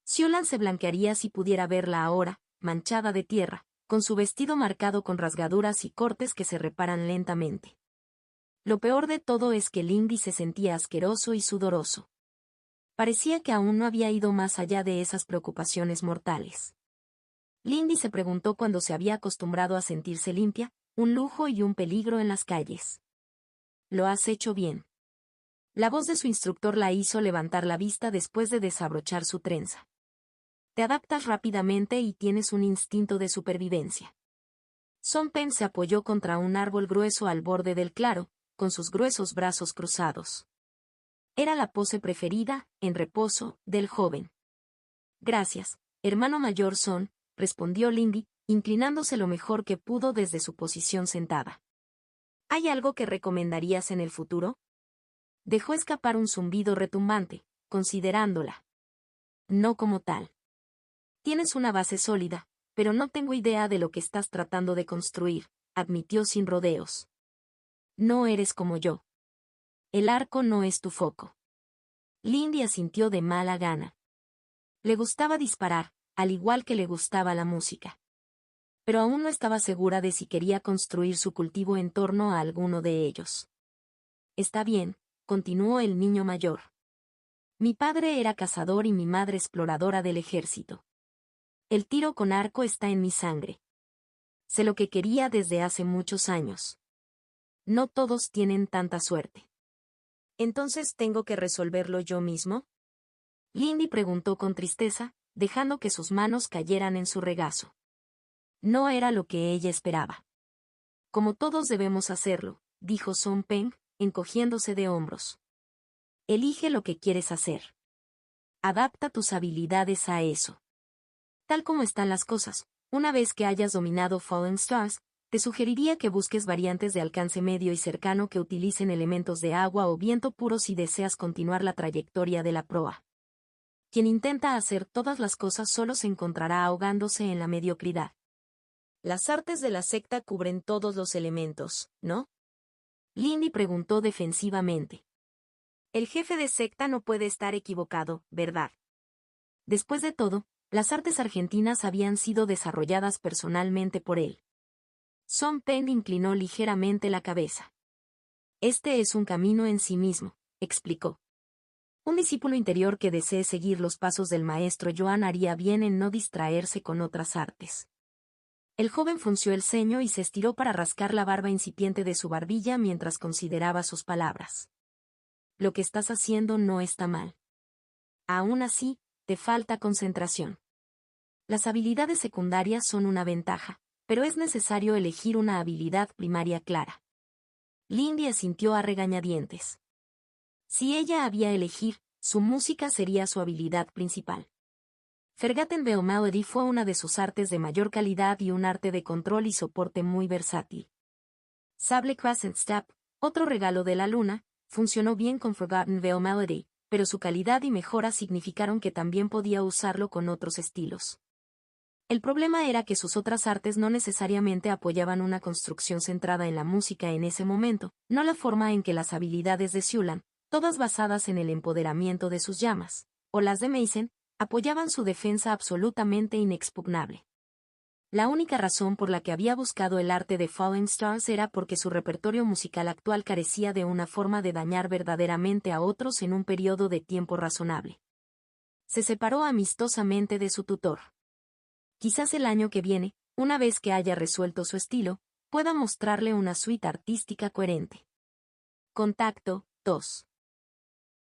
Siulan se blanquearía si pudiera verla ahora, manchada de tierra, con su vestido marcado con rasgaduras y cortes que se reparan lentamente. Lo peor de todo es que Lindy se sentía asqueroso y sudoroso. Parecía que aún no había ido más allá de esas preocupaciones mortales. Lindy se preguntó cuándo se había acostumbrado a sentirse limpia, un lujo y un peligro en las calles. Lo has hecho bien. La voz de su instructor la hizo levantar la vista después de desabrochar su trenza. Te adaptas rápidamente y tienes un instinto de supervivencia. Sean Penn se apoyó contra un árbol grueso al borde del claro, con sus gruesos brazos cruzados. Era la pose preferida, en reposo, del joven. Gracias, hermano mayor Son, respondió Lindy, inclinándose lo mejor que pudo desde su posición sentada. ¿Hay algo que recomendarías en el futuro? Dejó escapar un zumbido retumbante, considerándola. No como tal. Tienes una base sólida, pero no tengo idea de lo que estás tratando de construir, admitió sin rodeos. No eres como yo. El arco no es tu foco. Lindy asintió de mala gana. Le gustaba disparar, al igual que le gustaba la música. Pero aún no estaba segura de si quería construir su cultivo en torno a alguno de ellos. Está bien, continuó el niño mayor. Mi padre era cazador y mi madre exploradora del ejército. El tiro con arco está en mi sangre. Sé lo que quería desde hace muchos años. No todos tienen tanta suerte. ¿Entonces tengo que resolverlo yo mismo? Lindy preguntó con tristeza, dejando que sus manos cayeran en su regazo. No era lo que ella esperaba. Como todos debemos hacerlo, dijo Sean Penn, encogiéndose de hombros. Elige lo que quieres hacer. Adapta tus habilidades a eso. Tal como están las cosas, una vez que hayas dominado Fallen Stars, te sugeriría que busques variantes de alcance medio y cercano que utilicen elementos de agua o viento puro si deseas continuar la trayectoria de la proa. Quien intenta hacer todas las cosas solo se encontrará ahogándose en la mediocridad. Las artes de la secta cubren todos los elementos, ¿no? Lindy preguntó defensivamente. El jefe de secta no puede estar equivocado, ¿verdad? Después de todo, las artes argentinas habían sido desarrolladas personalmente por él. Sean Penn inclinó ligeramente la cabeza. Este es un camino en sí mismo, explicó. Un discípulo interior que desee seguir los pasos del maestro Joan haría bien en no distraerse con otras artes. El joven frunció el ceño y se estiró para rascar la barba incipiente de su barbilla mientras consideraba sus palabras. Lo que estás haciendo no está mal. Aún así, te falta concentración. Las habilidades secundarias son una ventaja, pero es necesario elegir una habilidad primaria clara. Lindy asintió a regañadientes. Si ella había elegir, su música sería su habilidad principal. Forgotten Bell Melody fue una de sus artes de mayor calidad y un arte de control y soporte muy versátil. Sable Crescent Step, otro regalo de la luna, funcionó bien con Forgotten Bell Melody, pero su calidad y mejora significaron que también podía usarlo con otros estilos. El problema era que sus otras artes no necesariamente apoyaban una construcción centrada en la música en ese momento, no la forma en que las habilidades de Siulan, todas basadas en el empoderamiento de sus llamas, o las de Mason, apoyaban su defensa absolutamente inexpugnable. La única razón por la que había buscado el arte de Fallen Stars era porque su repertorio musical actual carecía de una forma de dañar verdaderamente a otros en un periodo de tiempo razonable. Se separó amistosamente de su tutor. Quizás el año que viene, una vez que haya resuelto su estilo, pueda mostrarle una suite artística coherente. Contacto 2.